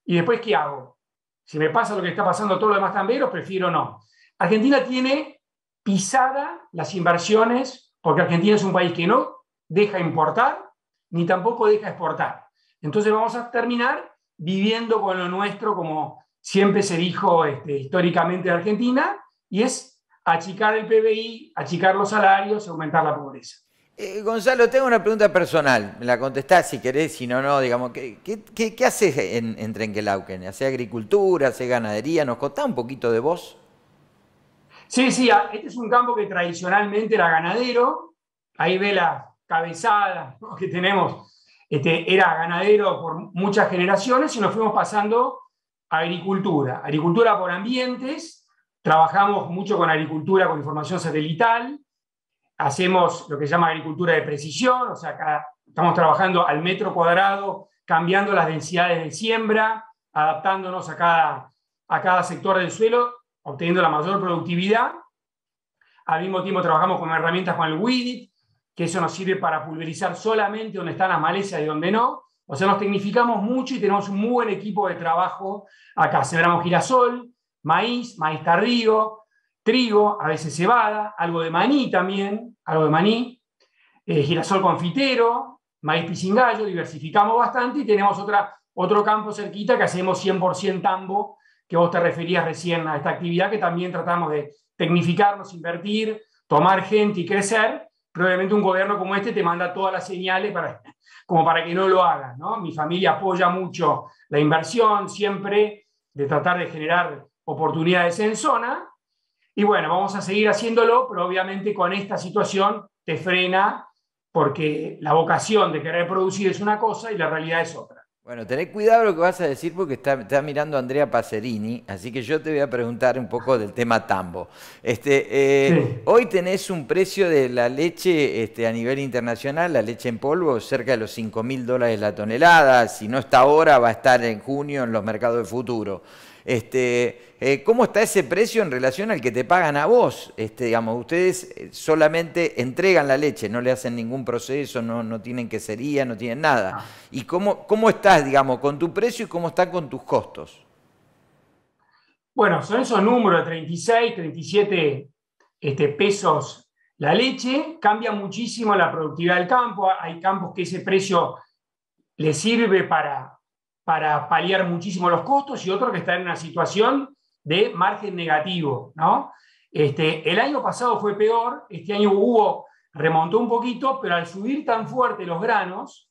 y después, ¿qué hago? Si me pasa lo que está pasando a todos los demás tamberos, prefiero no. Argentina tiene pisada las inversiones porque Argentina es un país que no deja importar ni tampoco deja exportar. Entonces vamos a terminar viviendo con lo nuestro, como siempre se dijo históricamente de Argentina, y es achicar el PBI, achicar los salarios, aumentar la pobreza. Gonzalo, tengo una pregunta personal. Me la contestás si querés, si no, no. Digamos, ¿qué haces en Trenquelauquen? ¿Haces agricultura, haces ganadería? ¿Nos contás un poquito de vos? Sí, este es un campo que tradicionalmente era ganadero. Ahí ve la cabezada, ¿no?, que tenemos. Era ganadero por muchas generaciones y nos fuimos pasando a agricultura. Agricultura por ambientes. Trabajamos mucho con agricultura con información satelital. Hacemos lo que se llama agricultura de precisión, o sea, estamos trabajando al metro cuadrado, cambiando las densidades de siembra, adaptándonos a cada sector del suelo, obteniendo la mayor productividad. Al mismo tiempo trabajamos con herramientas con el Weedit, que eso nos sirve para pulverizar solamente donde están las malezas y donde no. O sea, nos tecnificamos mucho y tenemos un muy buen equipo de trabajo acá. Sembramos girasol, maíz tardío, trigo, a veces cebada, algo de maní también, girasol confitero, maíz pisingallo, diversificamos bastante y tenemos otro campo cerquita que hacemos 100% tambo, que vos te referías recién a esta actividad, que también tratamos de tecnificarnos, invertir, tomar gente y crecer, pero obviamente un gobierno como este te manda todas las señales como para que no lo hagas, ¿no? Mi familia apoya mucho la inversión, siempre de tratar de generar oportunidades en zona, y bueno, vamos a seguir haciéndolo, pero obviamente con esta situación te frena, porque la vocación de querer producir es una cosa y la realidad es otra. Bueno, tenés cuidado lo que vas a decir porque está mirando Andrea Pacerini, así que yo te voy a preguntar un poco del tema tambo. Sí. Hoy tenés un precio de la leche a nivel internacional, la leche en polvo, cerca de los $5.000 la tonelada. Si no está ahora, va a estar en junio en los mercados de futuro. ¿Cómo está ese precio en relación al que te pagan a vos? Digamos, ustedes solamente entregan la leche, no le hacen ningún proceso, no tienen quesería, no tienen nada. ¿Y cómo estás, digamos, con tu precio y cómo están con tus costos? Bueno, son esos números de 36, 37 pesos la leche. Cambia muchísimo la productividad del campo. Hay campos que ese precio le sirve para paliar muchísimo los costos y otros que están en una situación de margen negativo, ¿no? El año pasado fue peor, este año remontó un poquito, pero al subir tan fuerte los granos,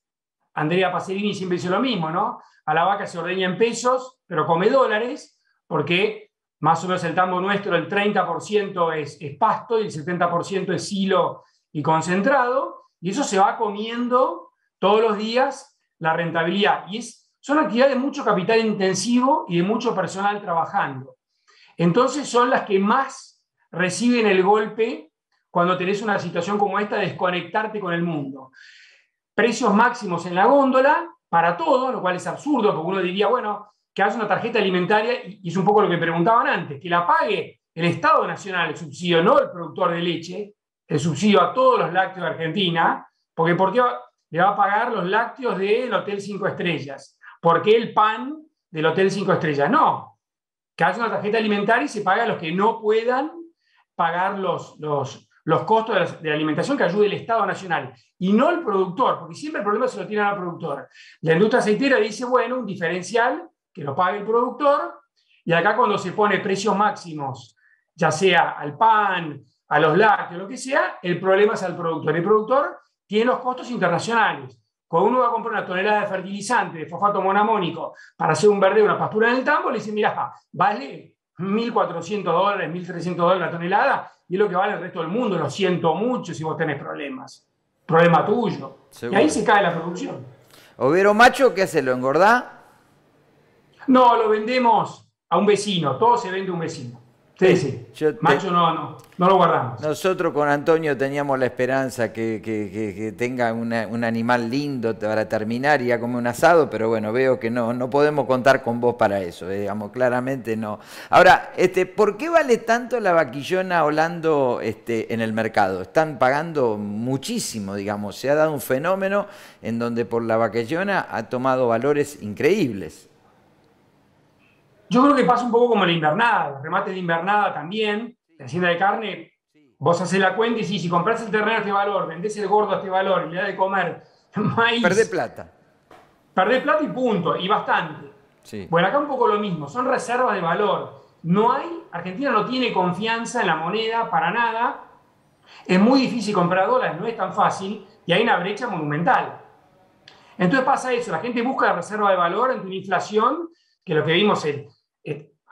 Andrea Pacerini siempre dice lo mismo, ¿no? A la vaca se ordeña en pesos, pero come dólares, porque más o menos el tambo nuestro, el 30% es pasto y el 70% es silo y concentrado, y eso se va comiendo todos los días la rentabilidad. Y son actividades de mucho capital intensivo y de mucho personal trabajando. Entonces son las que más reciben el golpe cuando tenés una situación como esta de desconectarte con el mundo. Precios máximos en la góndola para todo, lo cual es absurdo, porque uno diría, bueno, que hagas una tarjeta alimentaria, y es un poco lo que preguntaban antes, que la pague el Estado Nacional, el subsidio, no el productor de leche, el subsidio a todos los lácteos de Argentina, porque ¿por qué le va a pagar los lácteos del Hotel 5 Estrellas? ¿Por qué el pan del Hotel 5 Estrellas? No, que haga una tarjeta alimentaria y se paga a los que no puedan pagar los costos de la alimentación, que ayude el Estado Nacional y no el productor, porque siempre el problema se lo tiran al productor. La industria aceitera dice, bueno, un diferencial que lo pague el productor, y acá cuando se pone precios máximos, ya sea al pan, a los lácteos, lo que sea, el problema es al productor. El productor tiene los costos internacionales. Cuando uno va a comprar una tonelada de fertilizante, de fosfato monamónico, para hacer un verdeo, una pastura en el tambo, le dicen, mira, vale $1.400, $1.300 la tonelada, y es lo que vale el resto del mundo. Lo siento mucho si vos tenés problemas. Problema tuyo. Seguro. Y ahí se cae la producción. ¿Overo macho qué hace? ¿Lo engordá? No, lo vendemos a un vecino. Todo se vende a un vecino. Sí. Macho no lo guardamos. Nosotros con Antonio teníamos la esperanza que tenga un animal lindo para terminar y a comer un asado, pero bueno, veo que no podemos contar con vos para eso, digamos, claramente no. Ahora, ¿por qué vale tanto la vaquillona Holando en el mercado? Están pagando muchísimo, digamos, se ha dado un fenómeno en donde por la vaquillona ha tomado valores increíbles. Yo creo que pasa un poco como la invernada, los remates de invernada también, la hacienda de carne, vos haces la cuenta y si compras el ternero a este valor, vendés el gordo a este valor y le das de comer maíz... Perdés plata. Perdés plata y punto, y bastante. Sí. Bueno, acá un poco lo mismo, son reservas de valor. Argentina no tiene confianza en la moneda para nada, es muy difícil comprar dólares, no es tan fácil, y hay una brecha monumental. Entonces pasa eso, la gente busca la reserva de valor ante una inflación, que lo que vimos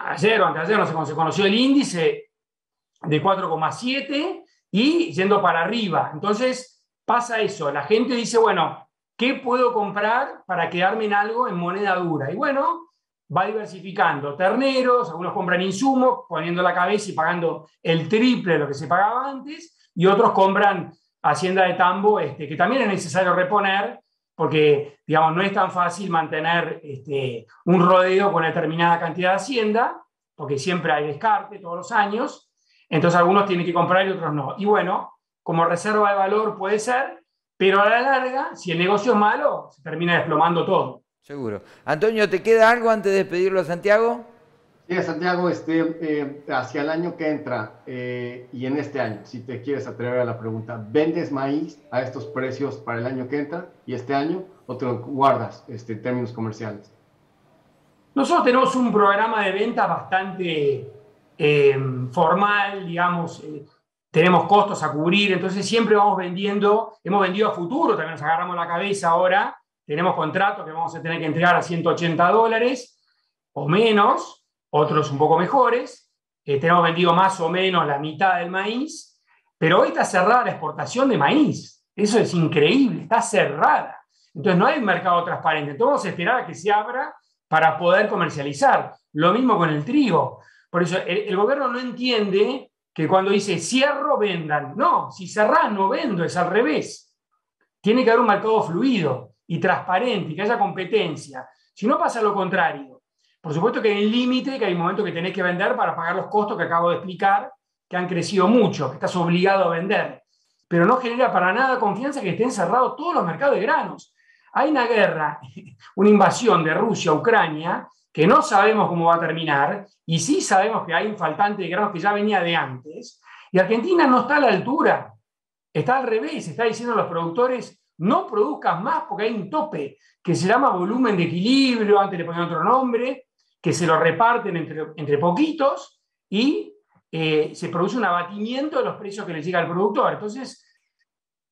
ayer o anteayer, no sé cómo se conoció el índice, de 4,7 y yendo para arriba. Entonces pasa eso, la gente dice, bueno, ¿qué puedo comprar para quedarme en algo en moneda dura? Y bueno, va diversificando terneros, algunos compran insumos, poniendo la cabeza y pagando el triple de lo que se pagaba antes, y otros compran hacienda de tambo, que también es necesario reponer, porque, digamos, no es tan fácil mantener un rodeo con determinada cantidad de hacienda, porque siempre hay descarte todos los años, entonces algunos tienen que comprar y otros no. Y bueno, como reserva de valor puede ser, pero a la larga, si el negocio es malo, se termina desplomando todo. Seguro. Antonio, ¿te queda algo antes de despedirlo a Santiago? Sí, Santiago, hacia el año que entra y en este año, si te quieres atrever a la pregunta, ¿vendes maíz a estos precios para el año que entra y este año o te lo guardas en términos comerciales? Nosotros tenemos un programa de venta bastante formal, digamos, tenemos costos a cubrir, entonces siempre vamos vendiendo, hemos vendido a futuro, también nos agarramos la cabeza ahora, tenemos contratos que vamos a tener que entregar a $180 o menos, otros un poco mejores, tenemos vendido más o menos la mitad del maíz, pero hoy está cerrada la exportación de maíz, eso es increíble, está cerrada, entonces no hay un mercado transparente, entonces vamos a esperar a que se abra para poder comercializar, lo mismo con el trigo, por eso el gobierno no entiende que cuando dice cierro, vendan, no, si cerrás no vendo, es al revés, tiene que haber un mercado fluido y transparente, y que haya competencia, si no pasa lo contrario. Por supuesto que hay un límite, que hay un momento que tenés que vender para pagar los costos que acabo de explicar, que han crecido mucho, que estás obligado a vender. Pero no genera para nada confianza que estén cerrados todos los mercados de granos. Hay una guerra, una invasión de Rusia a Ucrania, que no sabemos cómo va a terminar, y sí sabemos que hay un faltante de granos que ya venía de antes, y Argentina no está a la altura. Está al revés, está diciendo a los productores, no produzcan más porque hay un tope, que se llama volumen de equilibrio, antes le ponían otro nombre, que se lo reparten entre poquitos y se produce un abatimiento de los precios que le llega al productor. Entonces,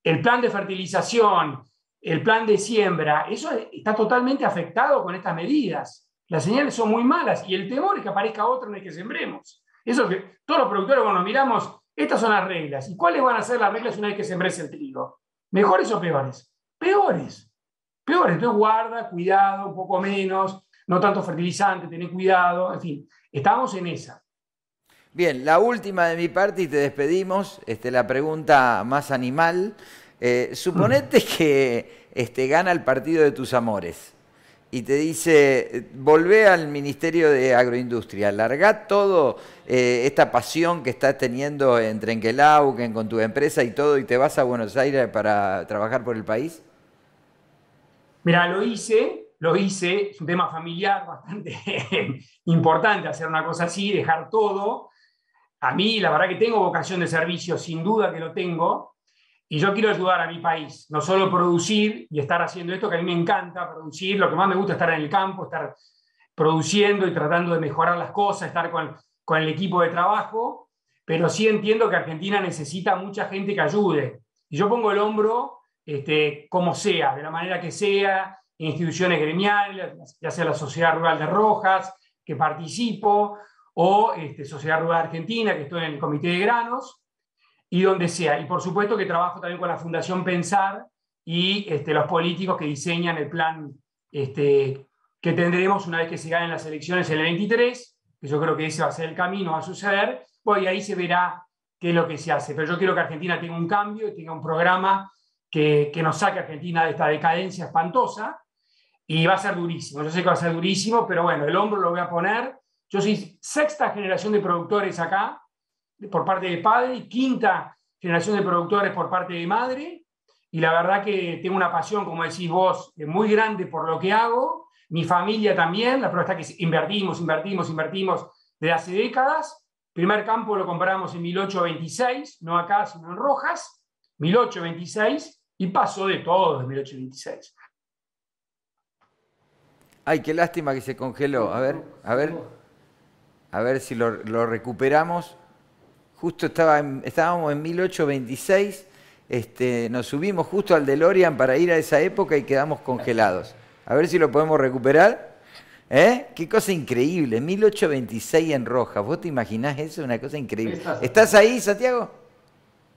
el plan de fertilización, el plan de siembra, eso está totalmente afectado con estas medidas. Las señales son muy malas y el temor es que aparezca otro en el que sembremos. Eso que todos los productores, cuando miramos, estas son las reglas. ¿Y cuáles van a ser las reglas una vez que sembrés el trigo? ¿Mejores o peores? Peores. Peores. Entonces guarda, cuidado, un poco menos, no tanto fertilizante, tener cuidado, en fin, estamos en esa. Bien, la última de mi parte y te despedimos, la pregunta más animal. Suponete que gana el partido de tus amores y te dice, volvé al Ministerio de Agroindustria, largá todo esta pasión que estás teniendo en Trenquelauquen con tu empresa y todo y te vas a Buenos Aires para trabajar por el país. Mira, lo hice, es un tema familiar bastante importante hacer una cosa así, dejar todo. A mí, la verdad que tengo vocación de servicio, sin duda que lo tengo, y yo quiero ayudar a mi país, no solo producir y estar haciendo esto, que a mí me encanta producir, lo que más me gusta es estar en el campo, estar produciendo y tratando de mejorar las cosas, estar con el equipo de trabajo, pero sí entiendo que Argentina necesita mucha gente que ayude. Y yo pongo el hombro como sea, de la manera que sea, en instituciones gremiales, ya sea la Sociedad Rural de Rojas, que participo, o Sociedad Rural Argentina, que estoy en el Comité de Granos, y donde sea. Y por supuesto que trabajo también con la Fundación Pensar y los políticos que diseñan el plan que tendremos una vez que se ganen las elecciones en el 23, que yo creo que ese va a ser el camino, va a suceder, pues, y ahí se verá qué es lo que se hace. Pero yo quiero que Argentina tenga un cambio, tenga un programa que nos saque a Argentina de esta decadencia espantosa, y va a ser durísimo. Yo sé que va a ser durísimo, pero bueno, el hombro lo voy a poner. Yo soy sexta generación de productores acá, por parte de padre, y quinta generación de productores por parte de madre, y la verdad que tengo una pasión, como decís vos, muy grande por lo que hago, mi familia también, la prueba está que invertimos desde hace décadas. El primer campo lo compramos en 1826, no acá, sino en Rojas, 1826, y pasó de todo en 1826. Ay, qué lástima que se congeló. A ver si lo recuperamos. Justo estábamos en 1826, nos subimos justo al DeLorean para ir a esa época y quedamos congelados. A ver si lo podemos recuperar. Qué cosa increíble, 1826 en Rojas. ¿Vos te imaginás eso? Una cosa increíble. ¿Estás ahí, Santiago?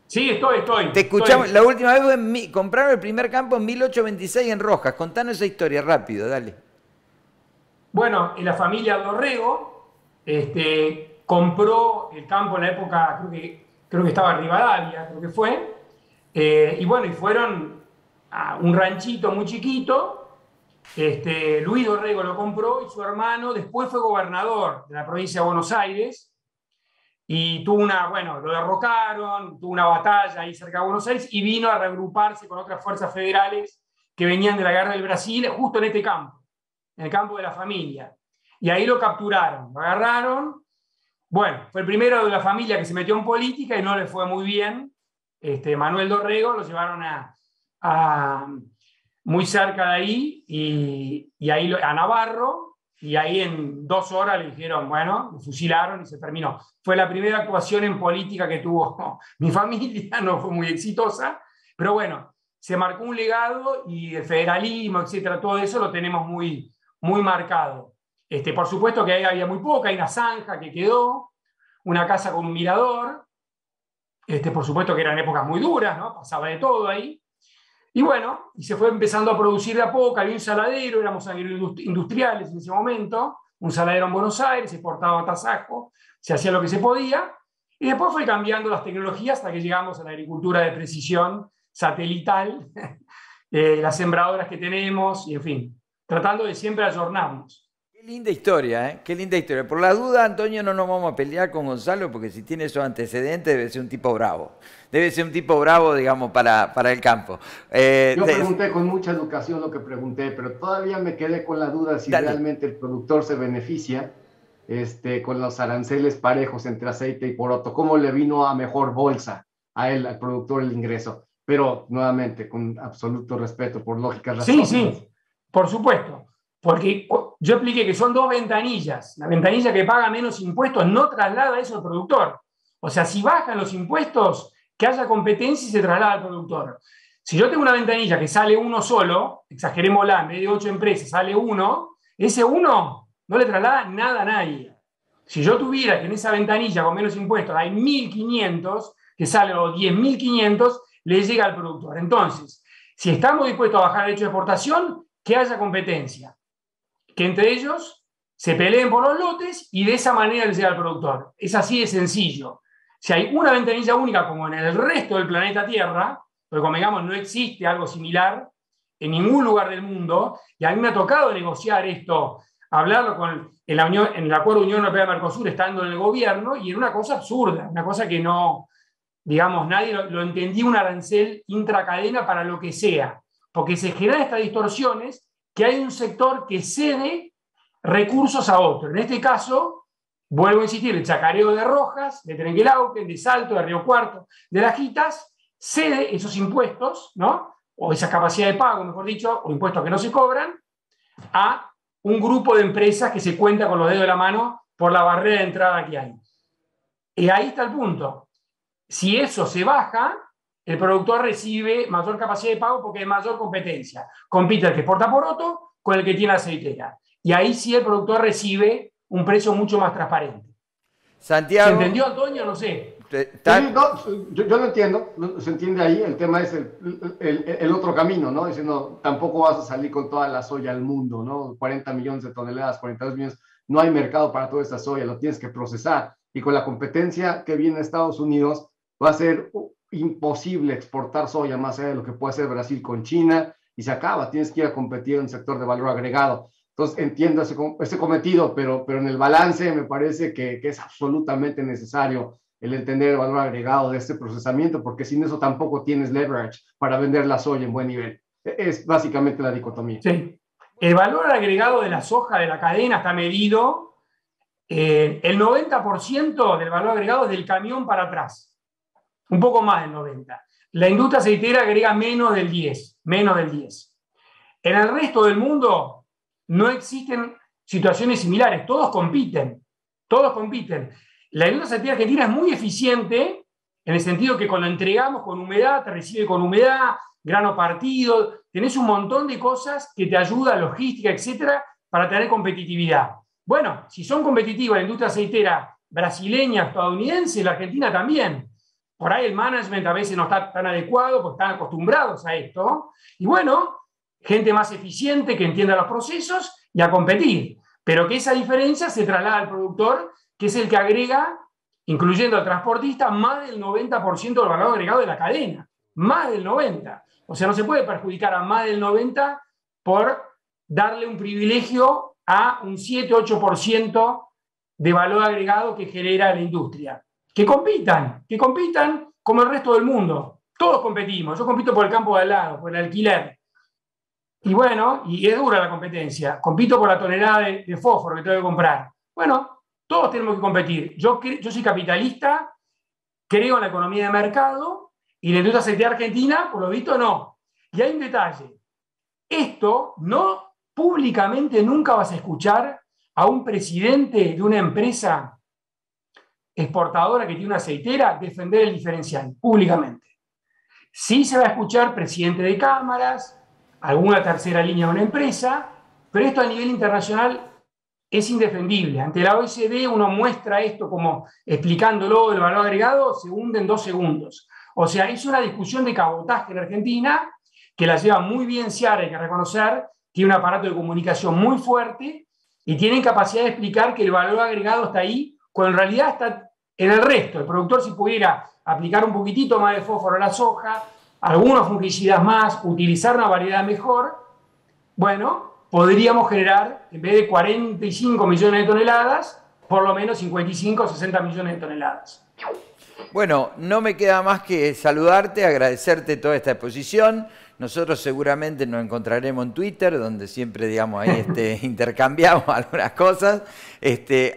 Sí, estoy. Te escuchamos. La última vez compraron el primer campo en 1826 en Rojas. Contanos esa historia rápido, dale. Bueno, en la familia Dorrego compró el campo en la época, creo que estaba Rivadavia, creo que fue, y bueno, y fueron a un ranchito muy chiquito. Luis Dorrego lo compró y su hermano después fue gobernador de la provincia de Buenos Aires, y tuvo lo derrocaron, tuvo una batalla ahí cerca de Buenos Aires y vino a reagruparse con otras fuerzas federales que venían de la guerra del Brasil, justo en este campo, en el campo de la familia. Y ahí lo capturaron, lo agarraron. Bueno, fue el primero de la familia que se metió en política y no le fue muy bien. Manuel Dorrego lo llevaron a muy cerca de ahí, y ahí a Navarro, y ahí en 2 horas le dijeron, bueno, lo fusilaron y se terminó. Fue la primera actuación en política que tuvo mi familia, no fue muy exitosa, pero bueno, se marcó un legado y el federalismo, etcétera, todo eso lo tenemos muy, muy marcado. Por supuesto que ahí había muy poca, hay una zanja que quedó, una casa con un mirador, por supuesto que eran épocas muy duras, ¿no? Pasaba de todo ahí. Y bueno, y se fue empezando a producir de a poco, había un saladero, éramos agroindustriales en ese momento, un saladero en Buenos Aires, se exportaba a tasajo, se hacía lo que se podía, y después fue cambiando las tecnologías hasta que llegamos a la agricultura de precisión satelital, las sembradoras que tenemos, y en fin, tratando de siempre ayornarnos. Qué linda historia, ¿eh? Qué linda historia. Por la duda, Antonio, no nos vamos a pelear con Gonzalo, porque si tiene esos antecedentes debe ser un tipo bravo. Debe ser un tipo bravo, digamos, para el campo. Yo pregunté con mucha educación lo que pregunté, pero todavía me quedé con la duda si realmente el productor se beneficia con los aranceles parejos entre aceite y poroto. ¿Cómo le vino a mejor bolsa a él, al productor, el ingreso? Pero, nuevamente, con absoluto respeto, por lógicas razones. Sí, por supuesto. Porque yo expliqué que son 2 ventanillas. La ventanilla que paga menos impuestos no traslada eso al productor. O sea, si bajan los impuestos, que haya competencia y se traslada al productor. Si yo tengo una ventanilla que sale uno solo, exagerémosla, en vez de 8 empresas sale uno, ese uno no le traslada nada a nadie. Si yo tuviera que en esa ventanilla con menos impuestos hay 1.500, que sale o 10.500, le llega al productor. Entonces, si estamos dispuestos a bajar el hecho de exportación, que haya competencia. Que entre ellos se peleen por los lotes y de esa manera les llega al productor. Es así de sencillo. Si hay una ventanilla única como en el resto del planeta Tierra, porque como digamos no existe algo similar en ningún lugar del mundo, y a mí me ha tocado negociar esto, hablarlo en el acuerdo Unión Europea-Mercosur estando en el gobierno, y era una cosa absurda, una cosa que no, digamos, nadie lo entendía, un arancel intracadena para lo que sea, porque se generan estas distorsiones que hay un sector que cede recursos a otro. En este caso, vuelvo a insistir, el chacareo de Rojas, de Trenquelauquen, de Salto, de Río Cuarto, de Las Quitas, cede esos impuestos, ¿no? O esa capacidad de pago, mejor dicho, o impuestos que no se cobran, a un grupo de empresas que se cuenta con los dedos de la mano por la barrera de entrada que hay. Y ahí está el punto. Si eso se baja, el productor recibe mayor capacidad de pago porque hay mayor competencia. Compite el que exporta poroto con el que tiene aceitera. Y ahí sí el productor recibe un precio mucho más transparente. Santiago. ¿Se entendió, Antonio? No sé. Sí, no, yo lo entiendo, se entiende ahí. El tema es el otro camino, ¿no? Diciendo, tampoco vas a salir con toda la soya al mundo, ¿no? 40 millones de toneladas, 42 millones. No hay mercado para toda esta soya, lo tienes que procesar. Y con la competencia que viene de Estados Unidos, va a ser imposible exportar soya más allá de lo que puede hacer Brasil con China, y se acaba, tienes que ir a competir en un sector de valor agregado. Entonces entiendo ese cometido, pero en el balance me parece que es absolutamente necesario el entender el valor agregado de este procesamiento, porque sin eso tampoco tienes leverage para vender la soya en buen nivel. Es básicamente la dicotomía. Sí. El valor agregado de la soja de la cadena está medido, el 90% del valor agregado es del camión para atrás. Un poco más del 90%. La industria aceitera agrega menos del 10%. Menos del 10%. En el resto del mundo no existen situaciones similares. Todos compiten. Todos compiten. La industria aceitera argentina es muy eficiente en el sentido que cuando entregamos con humedad, te recibe con humedad, grano partido, tenés un montón de cosas que te ayudan, logística, etcétera, para tener competitividad. Bueno, si son competitivas la industria aceitera brasileña, estadounidense, la Argentina también. Por ahí el management a veces no está tan adecuado porque están acostumbrados a esto. Y bueno, gente más eficiente que entienda los procesos y a competir. Pero que esa diferencia se traslada al productor, que es el que agrega, incluyendo al transportista, más del 90% del valor agregado de la cadena. Más del 90%. O sea, no se puede perjudicar a más del 90% por darle un privilegio a un 7-8% de valor agregado que genera la industria. que compitan como el resto del mundo. Todos competimos. Yo compito por el campo de al lado, por el alquiler. Y bueno, y es dura la competencia. Compito por la tonelada de fósforo que tengo que comprar. Bueno, todos tenemos que competir. Yo soy capitalista, creo en la economía de mercado, y la industria aceitera argentina, por lo visto, no. Y hay un detalle. Esto no públicamente nunca vas a escuchar a un presidente de una empresa exportadora que tiene una aceitera defender el diferencial públicamente. Sí se va a escuchar presidente de cámaras, alguna tercera línea de una empresa, pero esto a nivel internacional es indefendible. Ante la OECD uno muestra esto como explicándolo, el valor agregado se hunde en 2 segundos. O sea, es una discusión de cabotaje en Argentina que la lleva muy bien Seara, hay que reconocer, tiene un aparato de comunicación muy fuerte y tienen capacidad de explicar que el valor agregado está ahí, cuando en realidad está en el resto. El productor, si pudiera aplicar un poquitito más de fósforo a la soja, algunos fungicidas más, utilizar una variedad mejor, bueno, podríamos generar, en vez de 45 millones de toneladas, por lo menos 55 o 60 millones de toneladas. Bueno, no me queda más que saludarte, agradecerte toda esta exposición. Nosotros seguramente nos encontraremos en Twitter, donde siempre, digamos, ahí intercambiamos algunas cosas.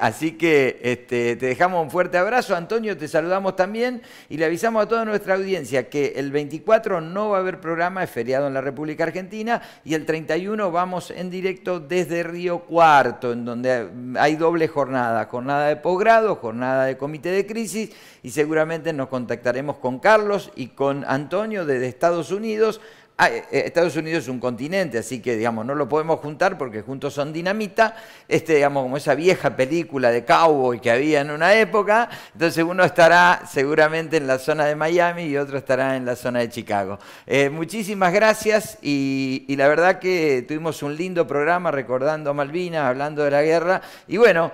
Así que te dejamos un fuerte abrazo. Antonio, te saludamos también y le avisamos a toda nuestra audiencia que el 24 no va a haber programa, es feriado en la República Argentina, y el 31 vamos en directo desde Río Cuarto, en donde hay doble jornada de posgrado, jornada de comité de crisis, y seguramente nos contactaremos con Carlos y con Antonio desde Estados Unidos. Estados Unidos es un continente, así que, digamos, no lo podemos juntar porque juntos son dinamita, digamos, como esa vieja película de cowboy que había en una época. Entonces uno estará seguramente en la zona de Miami y otro estará en la zona de Chicago. Muchísimas gracias y la verdad que tuvimos un lindo programa recordando a Malvinas, hablando de la guerra, y bueno,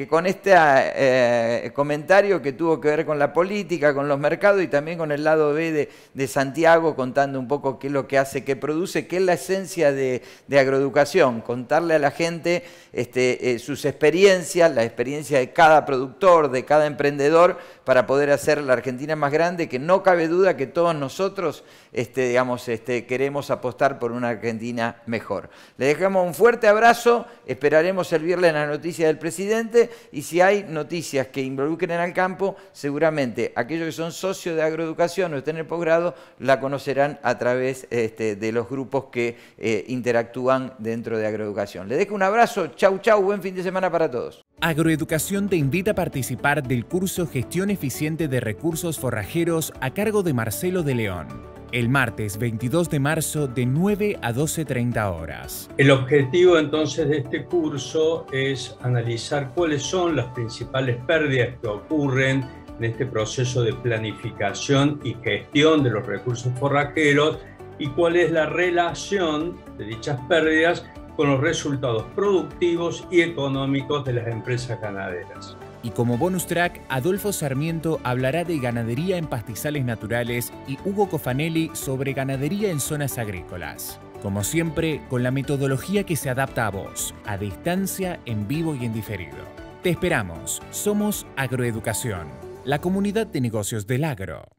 con este comentario que tuvo que ver con la política, con los mercados y también con el lado B de Santiago, contando un poco qué es lo que hace, qué produce, qué es la esencia de agroeducación, contarle a la gente sus experiencias, la experiencia de cada productor, de cada emprendedor, para poder hacer la Argentina más grande, que no cabe duda que todos nosotros queremos apostar por una Argentina mejor. Le dejamos un fuerte abrazo, esperaremos el viernes la noticia del presidente, y si hay noticias que involucren al campo, seguramente aquellos que son socios de agroeducación o estén en el posgrado la conocerán a través de los grupos que interactúan dentro de agroeducación. Le dejo un abrazo, chau chau, buen fin de semana para todos. Agroeducación te invita a participar del curso Gestión Eficiente de Recursos Forrajeros a cargo de Marcelo de León, el martes 22 de marzo de 9 a 12:30 horas. El objetivo entonces de este curso es analizar cuáles son las principales pérdidas que ocurren en este proceso de planificación y gestión de los recursos forrajeros y cuál es la relación de dichas pérdidas con los resultados productivos y económicos de las empresas ganaderas. Y como bonus track, Adolfo Sarmiento hablará de ganadería en pastizales naturales y Hugo Cofanelli sobre ganadería en zonas agrícolas. Como siempre, con la metodología que se adapta a vos, a distancia, en vivo y en diferido. Te esperamos. Somos Agroeducación, la comunidad de negocios del agro.